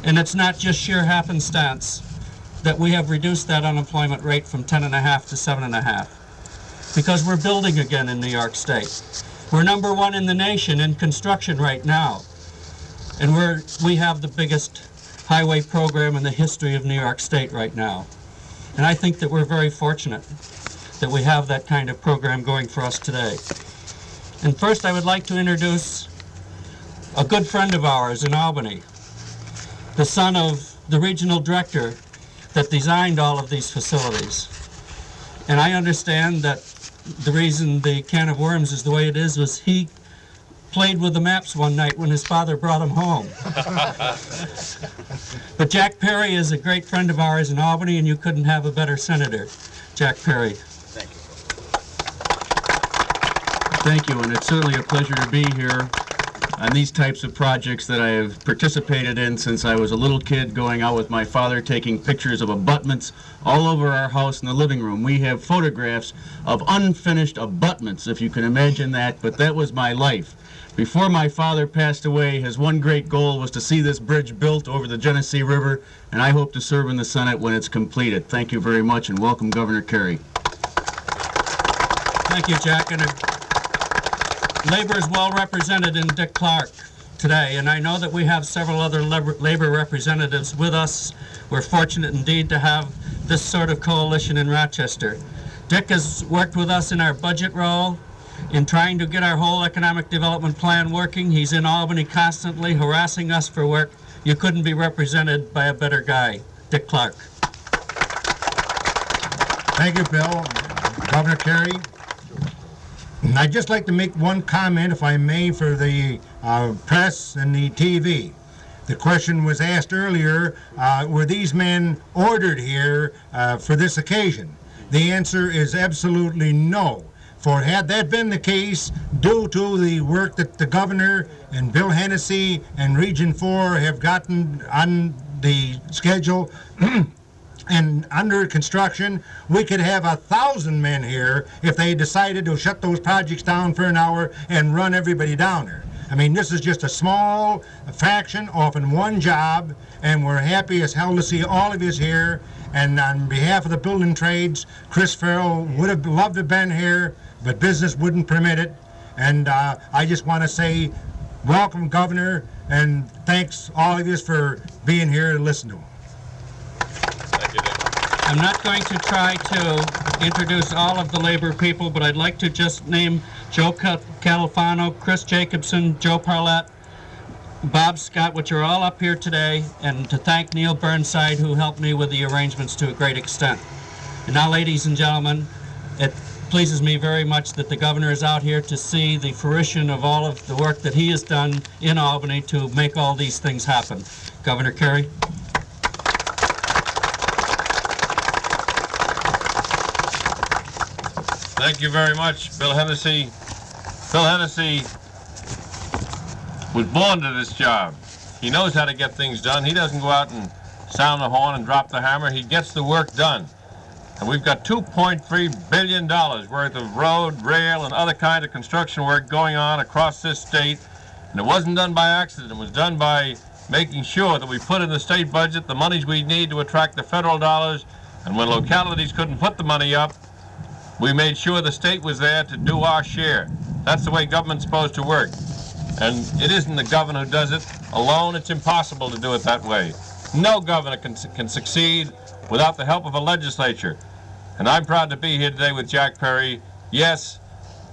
And it's not just sheer happenstance that we have reduced that unemployment rate from 10.5 to 7.5. Because we're building again in New York State. We're #1 in the nation in construction right now. And we have the biggest highway program in the history of New York State right now. And I think that we're very fortunate that we have that kind of program going for us today. And first I would like to introduce a good friend of ours in Albany, the son of the regional director that designed all of these facilities. And I understand that the reason the can of worms is the way it is was he played with the maps one night when his father brought him home. But Jack Perry is a great friend of ours in Albany, and you couldn't have a better senator, Jack Perry. Thank you. Thank you, and it's certainly a pleasure to be here on these types of projects that I have participated in since I was a little kid, going out with my father, taking pictures of abutments all over our house in the living room. We have photographs of unfinished abutments, if you can imagine that, but that was my life. Before my father passed away, his one great goal was to see this bridge built over the Genesee River, and I hope to serve in the Senate when it's completed. Thank you very much, and welcome, Governor Carey. Thank you, Jack. And labor is well represented in Dick Clark today, and I know that we have several other labor representatives with us. We're fortunate indeed to have this sort of coalition in Rochester. Dick has worked with us in our budget role, in trying to get our whole economic development plan working. He's in Albany constantly harassing us for work. You couldn't be represented by a better guy, Dick Clark. Thank you, Bill. Governor Carey. I'd just like to make one comment, if I may, for the press and the TV. The question was asked earlier, were these men ordered here for this occasion? The answer is absolutely no. For had that been the case, due to the work that the governor and Bill Hennessy and Region 4 have gotten on the schedule and under construction, we could have 1,000 men here if they decided to shut those projects down for an hour and run everybody down there. I mean, this is just a small fraction, often one job, and we're happy as hell to see all of you here. And on behalf of the building trades, Chris Farrell would have loved to have been here, but business wouldn't permit it. And I just want to say, welcome, Governor, and thanks all of you for being here to listen to him. I'm not going to try to introduce all of the labor people, but I'd like to just name Joe Califano, Chris Jacobson, Joe Parlett, Bob Scott, which are all up here today, and to thank Neil Burnside, who helped me with the arrangements to a great extent. And now, ladies and gentlemen, it pleases me very much that the governor is out here to see the fruition of all of the work that he has done in Albany to make all these things happen. Governor Carey. Thank you very much, Bill Hennessy. Bill Hennessy was born to this job. He knows how to get things done. He doesn't go out and sound the horn and drop the hammer. He gets the work done. And we've got $2.3 billion worth of road, rail, and other kind of construction work going on across this state. And it wasn't done by accident. It was done by making sure that we put in the state budget the monies we need to attract the federal dollars. And when localities couldn't put the money up, we made sure the state was there to do our share. That's the way government's supposed to work. And it isn't the governor who does it alone. It's impossible to do it that way. No governor can succeed without the help of a legislature. And I'm proud to be here today with Jack Perry. Yes,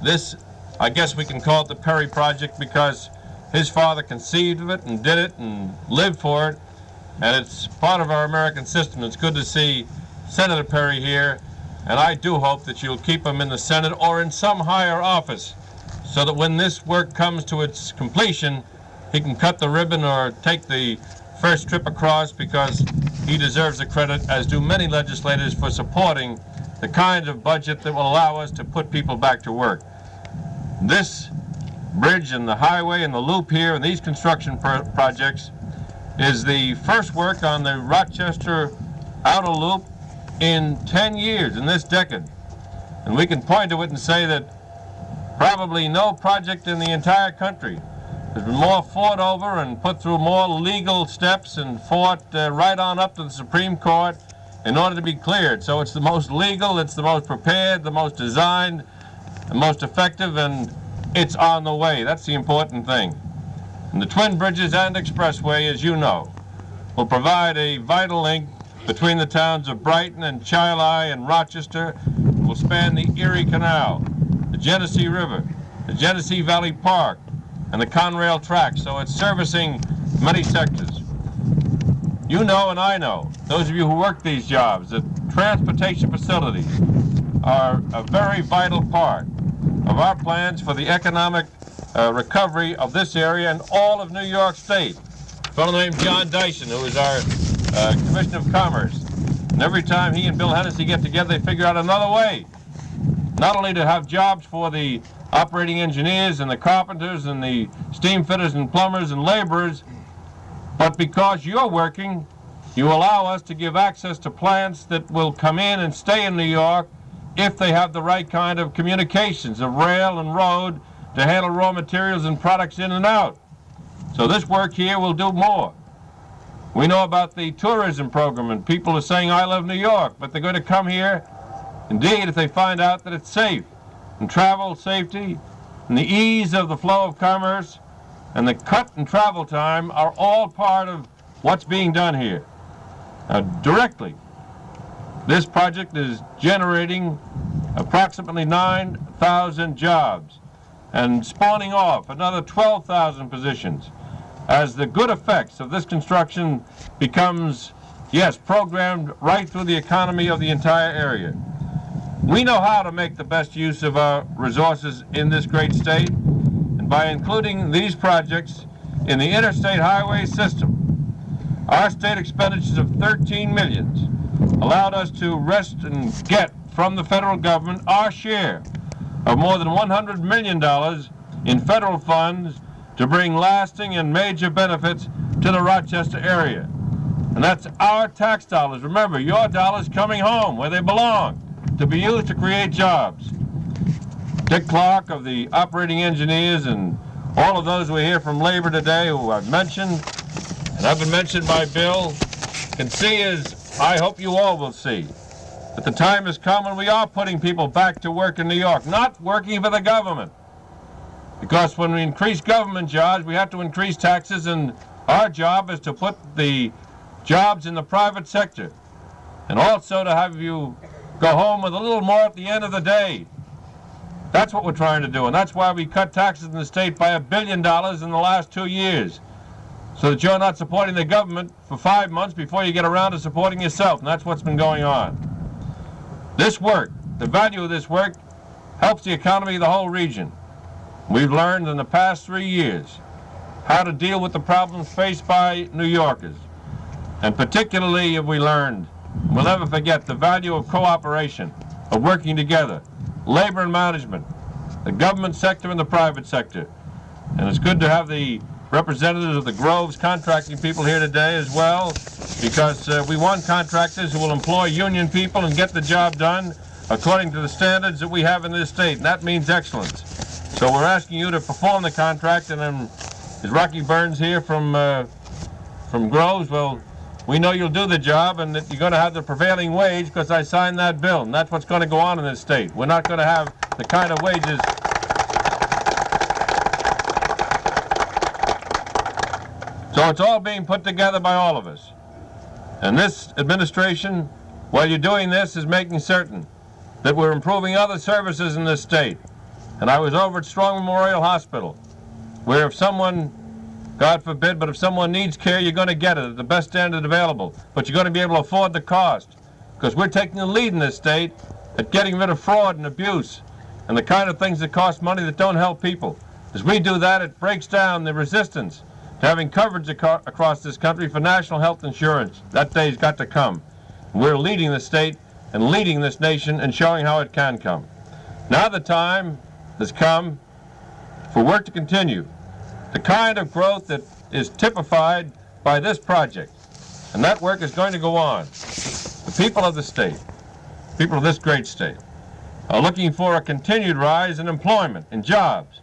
this, I guess we can call it the Perry Project because his father conceived of it and did it and lived for it. And it's part of our American system. It's good to see Senator Perry here. And I do hope that you'll keep him in the Senate or in some higher office so that when this work comes to its completion, he can cut the ribbon or take the first trip across because he deserves the credit, as do many legislators, for supporting the kind of budget that will allow us to put people back to work. This bridge and the highway and the loop here and these construction projects is the first work on the Rochester outer loop in 10 years, in this decade. And we can point to it and say that probably no project in the entire country has been more fought over and put through more legal steps and fought right on up to the Supreme Court in order to be cleared. So it's the most legal, it's the most prepared, the most designed, the most effective, and it's on the way. That's the important thing. And the Twin Bridges and Expressway, as you know, will provide a vital link between the towns of Brighton and Chili and Rochester. It will span the Erie Canal, the Genesee River, the Genesee Valley Park, and the Conrail track, so it's servicing many sectors. You know and I know, those of you who work these jobs, that transportation facilities are a very vital part of our plans for the economic recovery of this area and all of New York State. A fellow named John Dyson, who is our Commissioner of Commerce, and every time he and Bill Hennessy get together, they figure out another way, not only to have jobs for the operating engineers and the carpenters and the steam fitters and plumbers and laborers, but because you're working, you allow us to give access to plants that will come in and stay in New York if they have the right kind of communications of rail and road to handle raw materials and products in and out. So this work here will do more. We know about the tourism program, and people are saying, I love New York, but they're going to come here, indeed, if they find out that it's safe. And travel safety and the ease of the flow of commerce and the cut in travel time are all part of what's being done here. Now, directly, this project is generating approximately 9,000 jobs and spawning off another 12,000 positions as the good effects of this construction becomes, yes, programmed right through the economy of the entire area. We know how to make the best use of our resources in this great state, and by including these projects in the interstate highway system, our state expenditures of $13 million allowed us to wrest and get from the federal government our share of more than $100 million in federal funds to bring lasting and major benefits to the Rochester area. And that's our tax dollars. Remember, your dollars coming home where they belong, to be used to create jobs. Dick Clark of the operating engineers and all of those we hear from labor today who I've mentioned, and have been mentioned by Bill, can see, as I hope you all will see, that the time has come when we are putting people back to work in New York, not working for the government. Because when we increase government jobs, we have to increase taxes, and our job is to put the jobs in the private sector, and also to have you go home with a little more at the end of the day. That's what we're trying to do, and that's why we cut taxes in the state by $1 billion in the last 2 years, so that you're not supporting the government for 5 months before you get around to supporting yourself, and that's what's been going on. This work, the value of this work, helps the economy of the whole region. We've learned in the past 3 years how to deal with the problems faced by New Yorkers, and particularly have we learned, we'll never forget, the value of cooperation, of working together, labor and management, the government sector and the private sector. And it's good to have the representatives of the Groves contracting people here today as well, because we want contractors who will employ union people and get the job done according to the standards that we have in this state, and that means excellence. So we're asking you to perform the contract, and then is Rocky Burns here from Groves? Well, we know you'll do the job and that you're going to have the prevailing wage because I signed that bill, and that's what's going to go on in this state. We're not going to have the kind of wages. So it's all being put together by all of us. And this administration, while you're doing this, is making certain that we're improving other services in this state. And I was over at Strong Memorial Hospital, where if someone, God forbid, but if someone needs care, you're going to get it at the best standard available. But you're going to be able to afford the cost, because we're taking the lead in this state at getting rid of fraud and abuse and the kind of things that cost money that don't help people. As we do that, it breaks down the resistance to having coverage across this country for national health insurance. That day's got to come. We're leading the state and leading this nation and showing how it can come. Now the time has come for work to continue, the kind of growth that is typified by this project. And that work is going to go on. The people of the state, people of this great state, are looking for a continued rise in employment and jobs,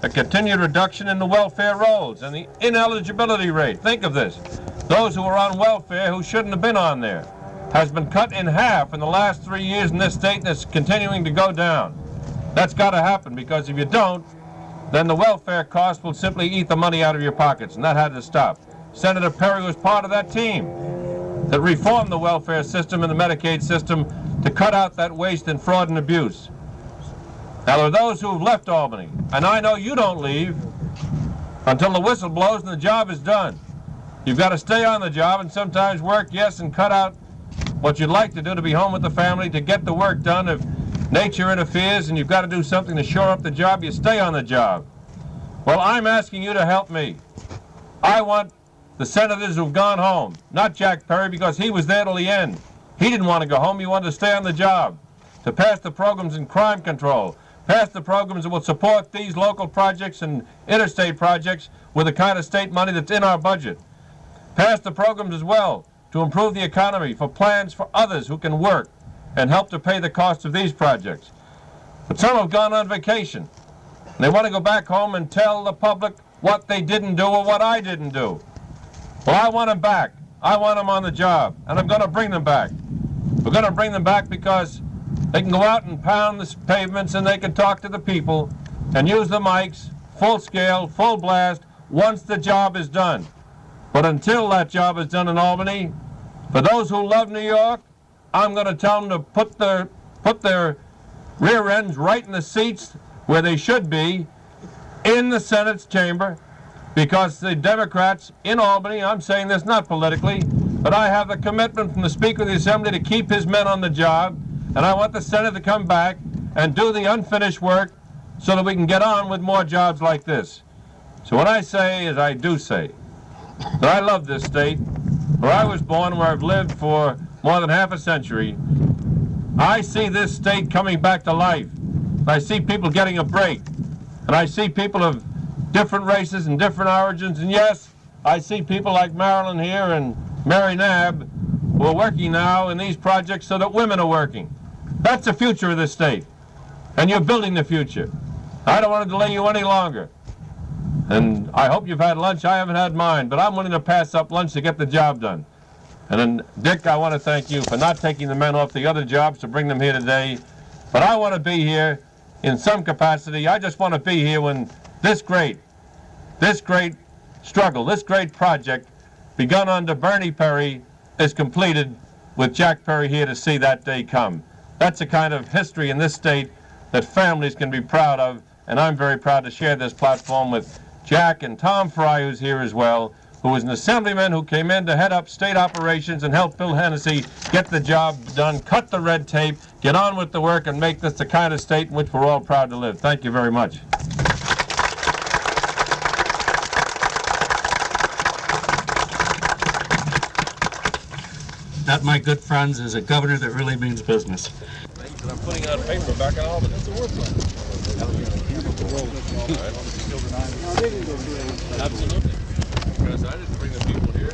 a continued reduction in the welfare rolls and the ineligibility rate. Think of this. Those who are on welfare who shouldn't have been on there has been cut in half in the last 3 years in this state, and it's continuing to go down. That's got to happen, because if you don't, then the welfare cost will simply eat the money out of your pockets, and that had to stop. Senator Perry was part of that team that reformed the welfare system and the Medicaid system to cut out that waste and fraud and abuse. Now, there are those who have left Albany, and I know you don't leave until the whistle blows and the job is done. You've got to stay on the job and sometimes work, yes, and cut out what you'd like to do to be home with the family, to get the work done. If nature interferes and you've got to do something to shore up the job, you stay on the job. Well, I'm asking you to help me. I want the senators who've gone home, not Jack Perry, because he was there till the end. He didn't want to go home, he wanted to stay on the job, to pass the programs in crime control, pass the programs that will support these local projects and interstate projects with the kind of state money that's in our budget. Pass the programs as well to improve the economy, for plans for others who can work and help to pay the cost of these projects. But some have gone on vacation. And they want to go back home and tell the public what they didn't do or what I didn't do. Well, I want them back. I want them on the job, and I'm going to bring them back. We're going to bring them back because they can go out and pound the pavements, and they can talk to the people and use the mics, full scale, full blast, once the job is done. But until that job is done in Albany, for those who love New York, I'm going to tell them to put their rear ends right in the seats where they should be, in the Senate's chamber, because the Democrats in Albany, I'm saying this not politically, but I have the commitment from the Speaker of the Assembly to keep his men on the job, and I want the Senate to come back and do the unfinished work so that we can get on with more jobs like this. So what I say is I do say that I love this state, where I was born, where I've lived for more than half a century. I see this state coming back to life. I see people getting a break, and I see people of different races and different origins, and yes, I see people like Marilyn here and Mary Knabb who are working now in these projects so that women are working. That's the future of this state, and you're building the future. I don't want to delay you any longer, and I hope you've had lunch. I haven't had mine, but I'm willing to pass up lunch to get the job done. And then, Dick, I want to thank you for not taking the men off the other jobs to bring them here today, but I want to be here in some capacity. I just want to be here when this great struggle, this great project begun under Bernie Perry is completed, with Jack Perry here to see that day come. That's the kind of history in this state that families can be proud of, and I'm very proud to share this platform with Jack and Tom Fry, who's here as well, who was an assemblyman who came in to head up state operations and help Bill Hennessy get the job done, cut the red tape, get on with the work, and make this the kind of state in which we're all proud to live. Thank you very much. That, my good friends, is a governor that really means business. I'm putting on paper back in Albany. That's a work plan. Absolutely. Because I didn't bring the people here.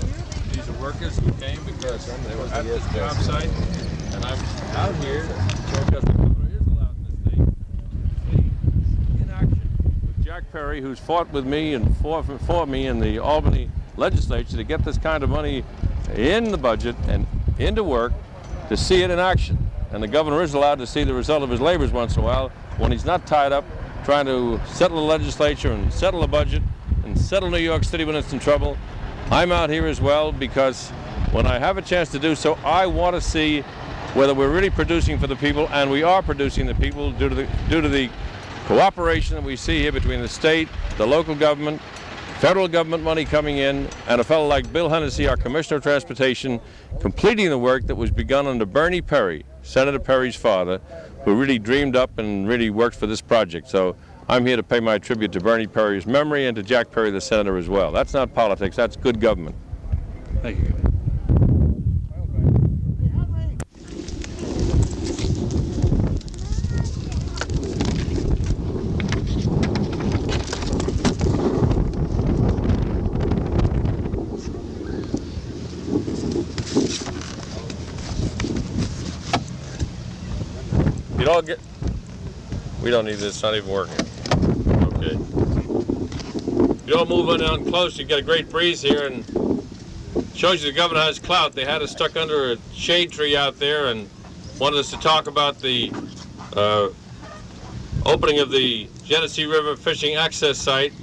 These are workers who came because they were at this job site, and I'm out here because the governor is allowed in this state to see in action with Jack Perry, who's fought with me and fought for me in the Albany legislature to get this kind of money in the budget and into work, to see it in action. And the governor is allowed to see the result of his labors once in a while when he's not tied up trying to settle the legislature and settle the budget and settle New York City when it's in trouble. I'm out here as well because when I have a chance to do so, I want to see whether we're really producing for the people, and we are producing the people due to the cooperation that we see here between the state, the local government, federal government money coming in, and a fellow like Bill Hennessy, our Commissioner of Transportation, completing the work that was begun under Bernie Perry, Senator Perry's father, who really dreamed up and really worked for this project. So I'm here to pay my tribute to Bernie Perry's memory and to Jack Perry, the senator, as well. That's not politics, that's good government. Thank you. You don't get... We don't need this, it's not even working. Okay. You don't move on down close, you get a great breeze here, and shows you the governor has clout. They had us stuck under a shade tree out there and wanted us to talk about the opening of the Genesee River Fishing Access Site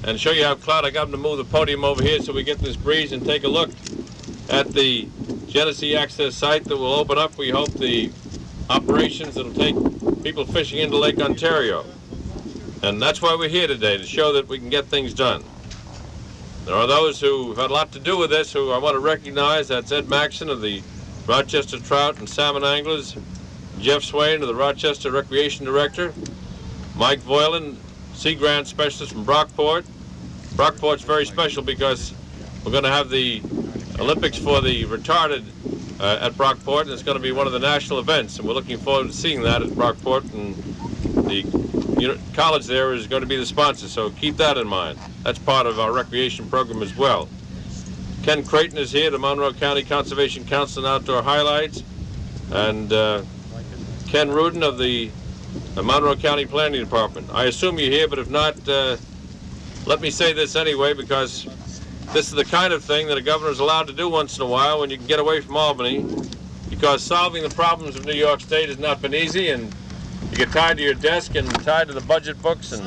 and show you how clout. I got them to move the podium over here so we get this breeze and take a look at the Genesee Access Site that will open up, we hope, the operations that'll take people fishing into Lake Ontario. And that's why we're here today, to show that we can get things done. There are those who have had a lot to do with this who I want to recognize. That's Ed Maxson of the Rochester Trout and Salmon Anglers, Jeff Swain of the Rochester Recreation Director, Mike Voiland, Sea Grant Specialist from Brockport. Brockport's very special because we're going to have the Olympics for the retarded at Brockport, and it's going to be one of the national events, and we're looking forward to seeing that at Brockport, and the college there is going to be the sponsor, so keep that in mind. That's part of our recreation program as well. Ken Creighton is here, the Monroe County Conservation Council and Outdoor Highlights, and Ken Rudin of the Monroe County Planning Department. I assume you're here, but if not, let me say this anyway, because this is the kind of thing that a governor is allowed to do once in a while when you can get away from Albany, because solving the problems of New York State has not been easy, and you get tied to your desk and tied to the budget books, and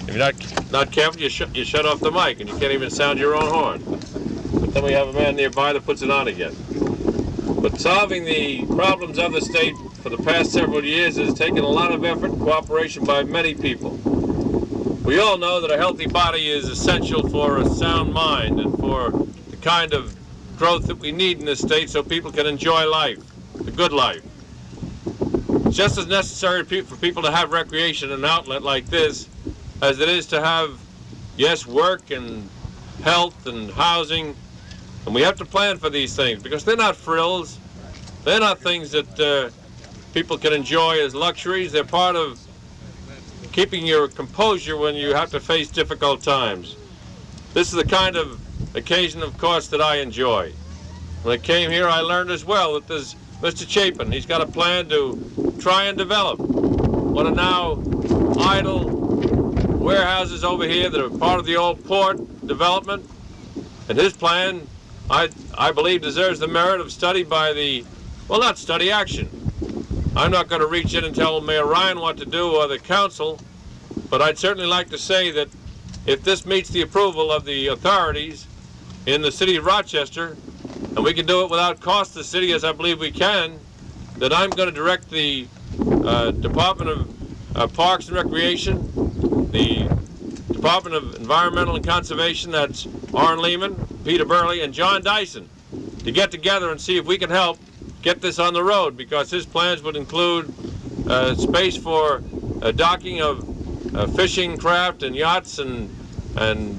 if you're not careful, you shut off the mic, and you can't even sound your own horn. But then we have a man nearby that puts it on again. But solving the problems of the state for the past several years has taken a lot of effort and cooperation by many people. We all know that a healthy body is essential for a sound mind and for the kind of growth that we need in this state so people can enjoy life, the good life. It's just as necessary for people to have recreation and an outlet like this as it is to have, yes, work and health and housing. And we have to plan for these things because they're not frills. They're not things that people can enjoy as luxuries. They're part of keeping your composure when you have to face difficult times. This is the kind of occasion, of course, that I enjoy. When I came here, I learned as well that there's Mr. Chapin. He's got a plan to try and develop what are now idle warehouses over here that are part of the old port development. And his plan, I believe, deserves the merit of study by the, well, not study, action. I'm not going to reach in and tell Mayor Ryan what to do or the council, but I'd certainly like to say that if this meets the approval of the authorities in the city of Rochester, and we can do it without cost to the city, as I believe we can, that I'm going to direct the Department of Parks and Recreation, the Department of Environmental and Conservation, that's Orrin Lehman, Peter Burley, and John Dyson, to get together and see if we can help get this on the road, because his plans would include space for docking of fishing craft and yachts and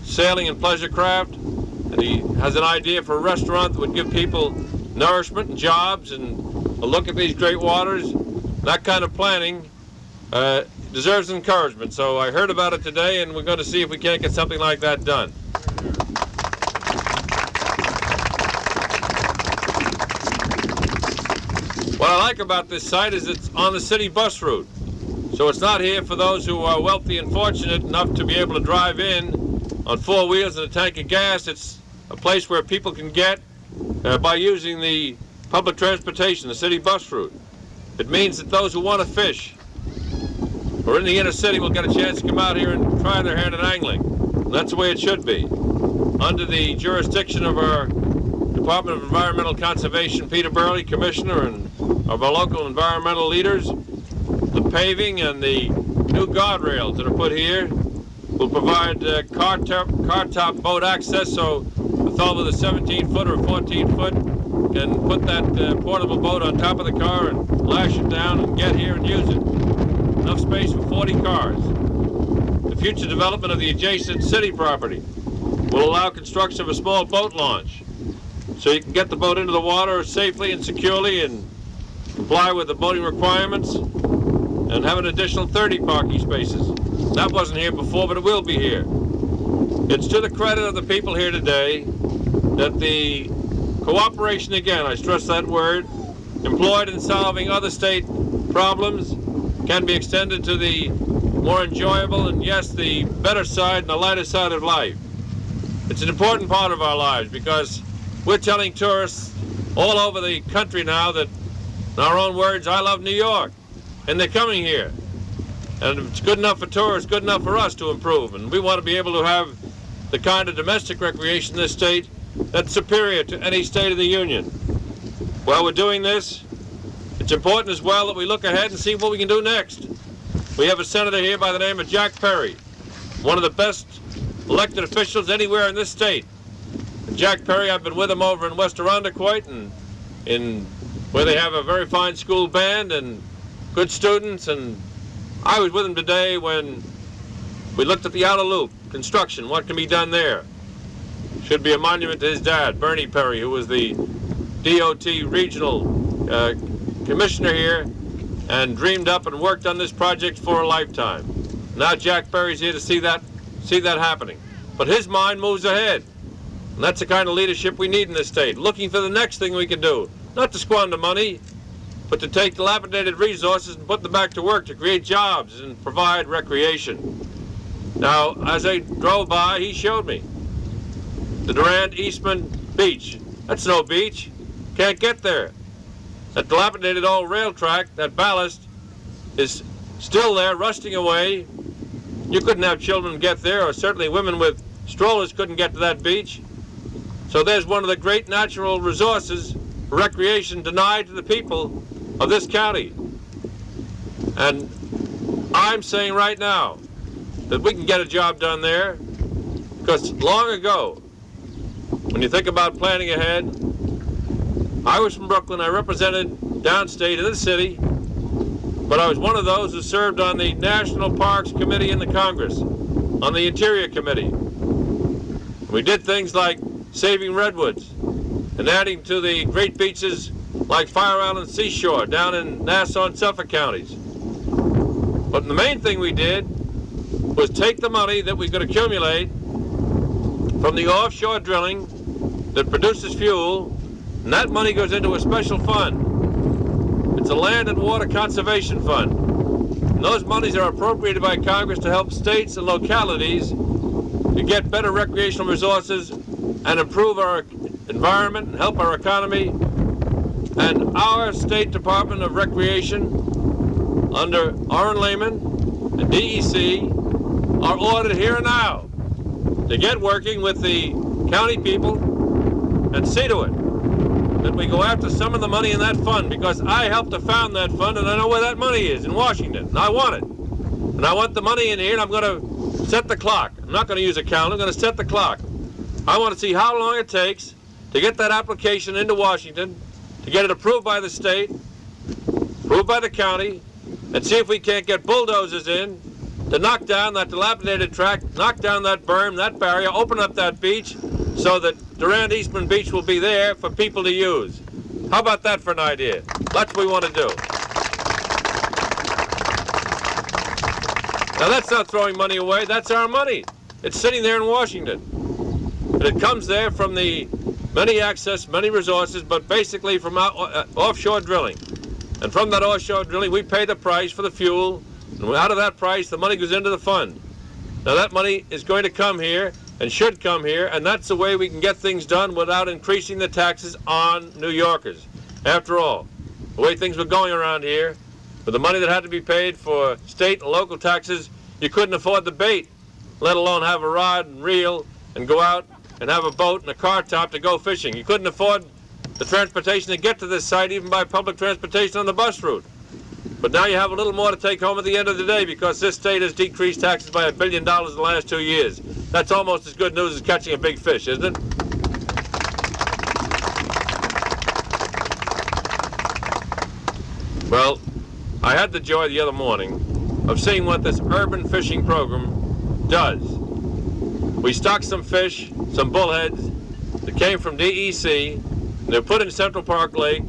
sailing and pleasure craft. And he has an idea for a restaurant that would give people nourishment and jobs and a look at these great waters. That kind of planning deserves encouragement. So I heard about it today, and we're going to see if we can't get something like that done. What I like about this site is it's on the city bus route. So it's not here for those who are wealthy and fortunate enough to be able to drive in on 4 wheels and a tank of gas. It's a place where people can get by using the public transportation, the city bus route. It means that those who want to fish or in the inner city will get a chance to come out here and try their hand at angling. And that's the way it should be. Under the jurisdiction of our Department of Environmental Conservation, Peter Burley, Commissioner, and of our local environmental leaders, the paving and the new guardrails that are put here will provide car top boat access, so a fellow with a 17-foot or a 14-foot can put that portable boat on top of the car and lash it down and get here and use it. enough space for 40 cars. The future development of the adjacent city property will allow construction of a small boat launch, so you can get the boat into the water safely and securely and comply with the boating requirements, and have an additional 30 parking spaces. That wasn't here before, but it will be here. It's to the credit of the people here today that the cooperation, again, I stress that word, employed in solving other state problems can be extended to the more enjoyable and, yes, the better side and the lighter side of life. It's an important part of our lives because we're telling tourists all over the country now that, in our own words, I love New York, and they're coming here. And if it's good enough for tourists, good enough for us to improve, and we want to be able to have the kind of domestic recreation in this state that's superior to any state of the Union. While we're doing this, it's important as well that we look ahead and see what we can do next. We have a senator here by the name of Jack Perry, one of the best elected officials anywhere in this state. And Jack Perry, I've been with him over in West Irondequoit, and where they have a very fine school band and good students, and I was with him today when we looked at the outer loop, construction, what can be done there. Should be a monument to his dad, Bernie Perry, who was the DOT regional commissioner here and dreamed up and worked on this project for a lifetime. Now Jack Perry's here to see that happening. But his mind moves ahead. And that's the kind of leadership we need in this state, looking for the next thing we can do. Not to squander money, but to take dilapidated resources and put them back to work to create jobs and provide recreation. Now, as I drove by, he showed me the Durand Eastman Beach. That's no beach. Can't get there. That dilapidated old rail track, that ballast, is still there, rusting away. You couldn't have children get there, or certainly women with strollers couldn't get to that beach. So there's one of the great natural resources for recreation denied to the people of this county. And I'm saying right now that we can get a job done there, because long ago, when you think about planning ahead, I was from Brooklyn. I represented downstate in the city, but I was one of those who served on the National Parks Committee in the Congress, on the Interior Committee. We did things like saving redwoods and adding to the great beaches like Fire Island Seashore down in Nassau and Suffolk counties. But the main thing we did was take the money that we could accumulate from the offshore drilling that produces fuel, and that money goes into a special fund. It's a Land and Water Conservation Fund. And those monies are appropriated by Congress to help states and localities to get better recreational resources and improve our environment and help our economy. And our State Department of Recreation, under Orrin Lehman and DEC, are ordered here and now to get working with the county people and see to it that we go after some of the money in that fund, because I helped to found that fund and I know where that money is, in Washington, and I want it. And I want the money in here, and I'm going to set the clock. I'm not going to use a calendar, I'm going to set the clock. I want to see how long it takes to get that application into Washington, to get it approved by the state, approved by the county, and see if we can't get bulldozers in to knock down that dilapidated track, knock down that berm, that barrier, open up that beach so that Durand Eastman Beach will be there for people to use. How about that for an idea? That's what we want to do. Now that's not throwing money away, that's our money. It's sitting there in Washington. And it comes there from the many access, many resources, but basically from offshore drilling. And from that offshore drilling, we pay the price for the fuel, and out of that price, the money goes into the fund. Now that money is going to come here, and should come here, and that's the way we can get things done without increasing the taxes on New Yorkers. After all, the way things were going around here, with the money that had to be paid for state and local taxes, you couldn't afford the bait, let alone have a rod and reel and go out and have a boat and a car top to go fishing. You couldn't afford the transportation to get to this site, even by public transportation on the bus route. But now you have a little more to take home at the end of the day, because this state has decreased taxes by $1 billion in the last 2 years. That's almost as good news as catching a big fish, isn't it? Well, I had the joy the other morning of seeing what this urban fishing program does. We stocked some fish, some bullheads that came from DEC, and they're put in Central Park Lake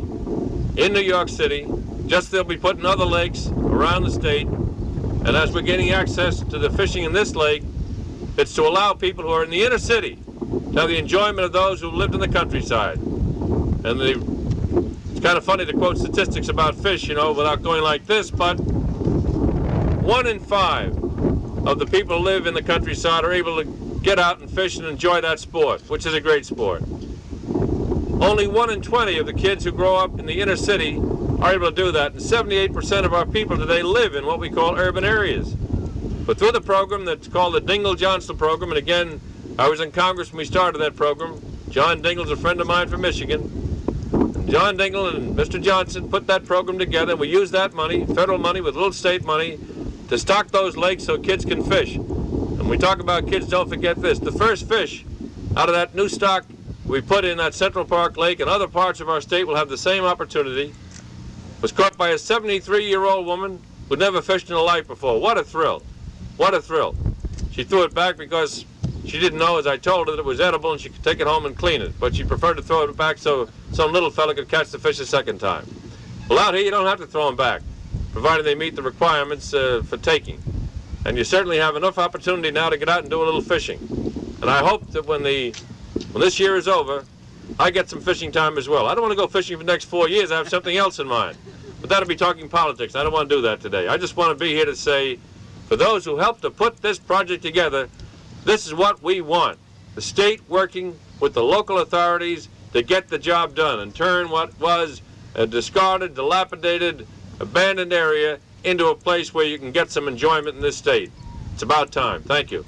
in New York City, just they'll be put in other lakes around the state. And as we're getting access to the fishing in this lake, it's to allow people who are in the inner city to have the enjoyment of those who lived in the countryside. And it's kind of funny to quote statistics about fish, without going like this, but 1 in 5 of the people who live in the countryside are able to get out and fish and enjoy that sport, which is a great sport. Only 1 in 20 of the kids who grow up in the inner city are able to do that, and 78% of our people today live in what we call urban areas. But through the program that's called the Dingell-Johnson program, and again, I was in Congress when we started that program. John Dingell's a friend of mine from Michigan. And John Dingell and Mr. Johnson put that program together. We used that money, federal money with little state money, to stock those lakes so kids can fish. And when we talk about kids, don't forget this. The first fish out of that new stock we put in that Central Park Lake and other parts of our state will have the same opportunity, was caught by a 73-year-old woman who'd never fished in her life before. What a thrill. What a thrill. She threw it back because she didn't know, as I told her, that it was edible and she could take it home and clean it. But she preferred to throw it back so some little fella could catch the fish a second time. Well, out here you don't have to throw them back, provided they meet the requirements for taking. And you certainly have enough opportunity now to get out and do a little fishing. And I hope that when this year is over, I get some fishing time as well. I don't want to go fishing for the next 4 years. I have something else in mind. But that'll be talking politics. I don't want to do that today. I just want to be here to say, for those who helped to put this project together, this is what we want. The state working with the local authorities to get the job done and turn what was a discarded, dilapidated, abandoned area into a place where you can get some enjoyment in this state. It's about time. Thank you.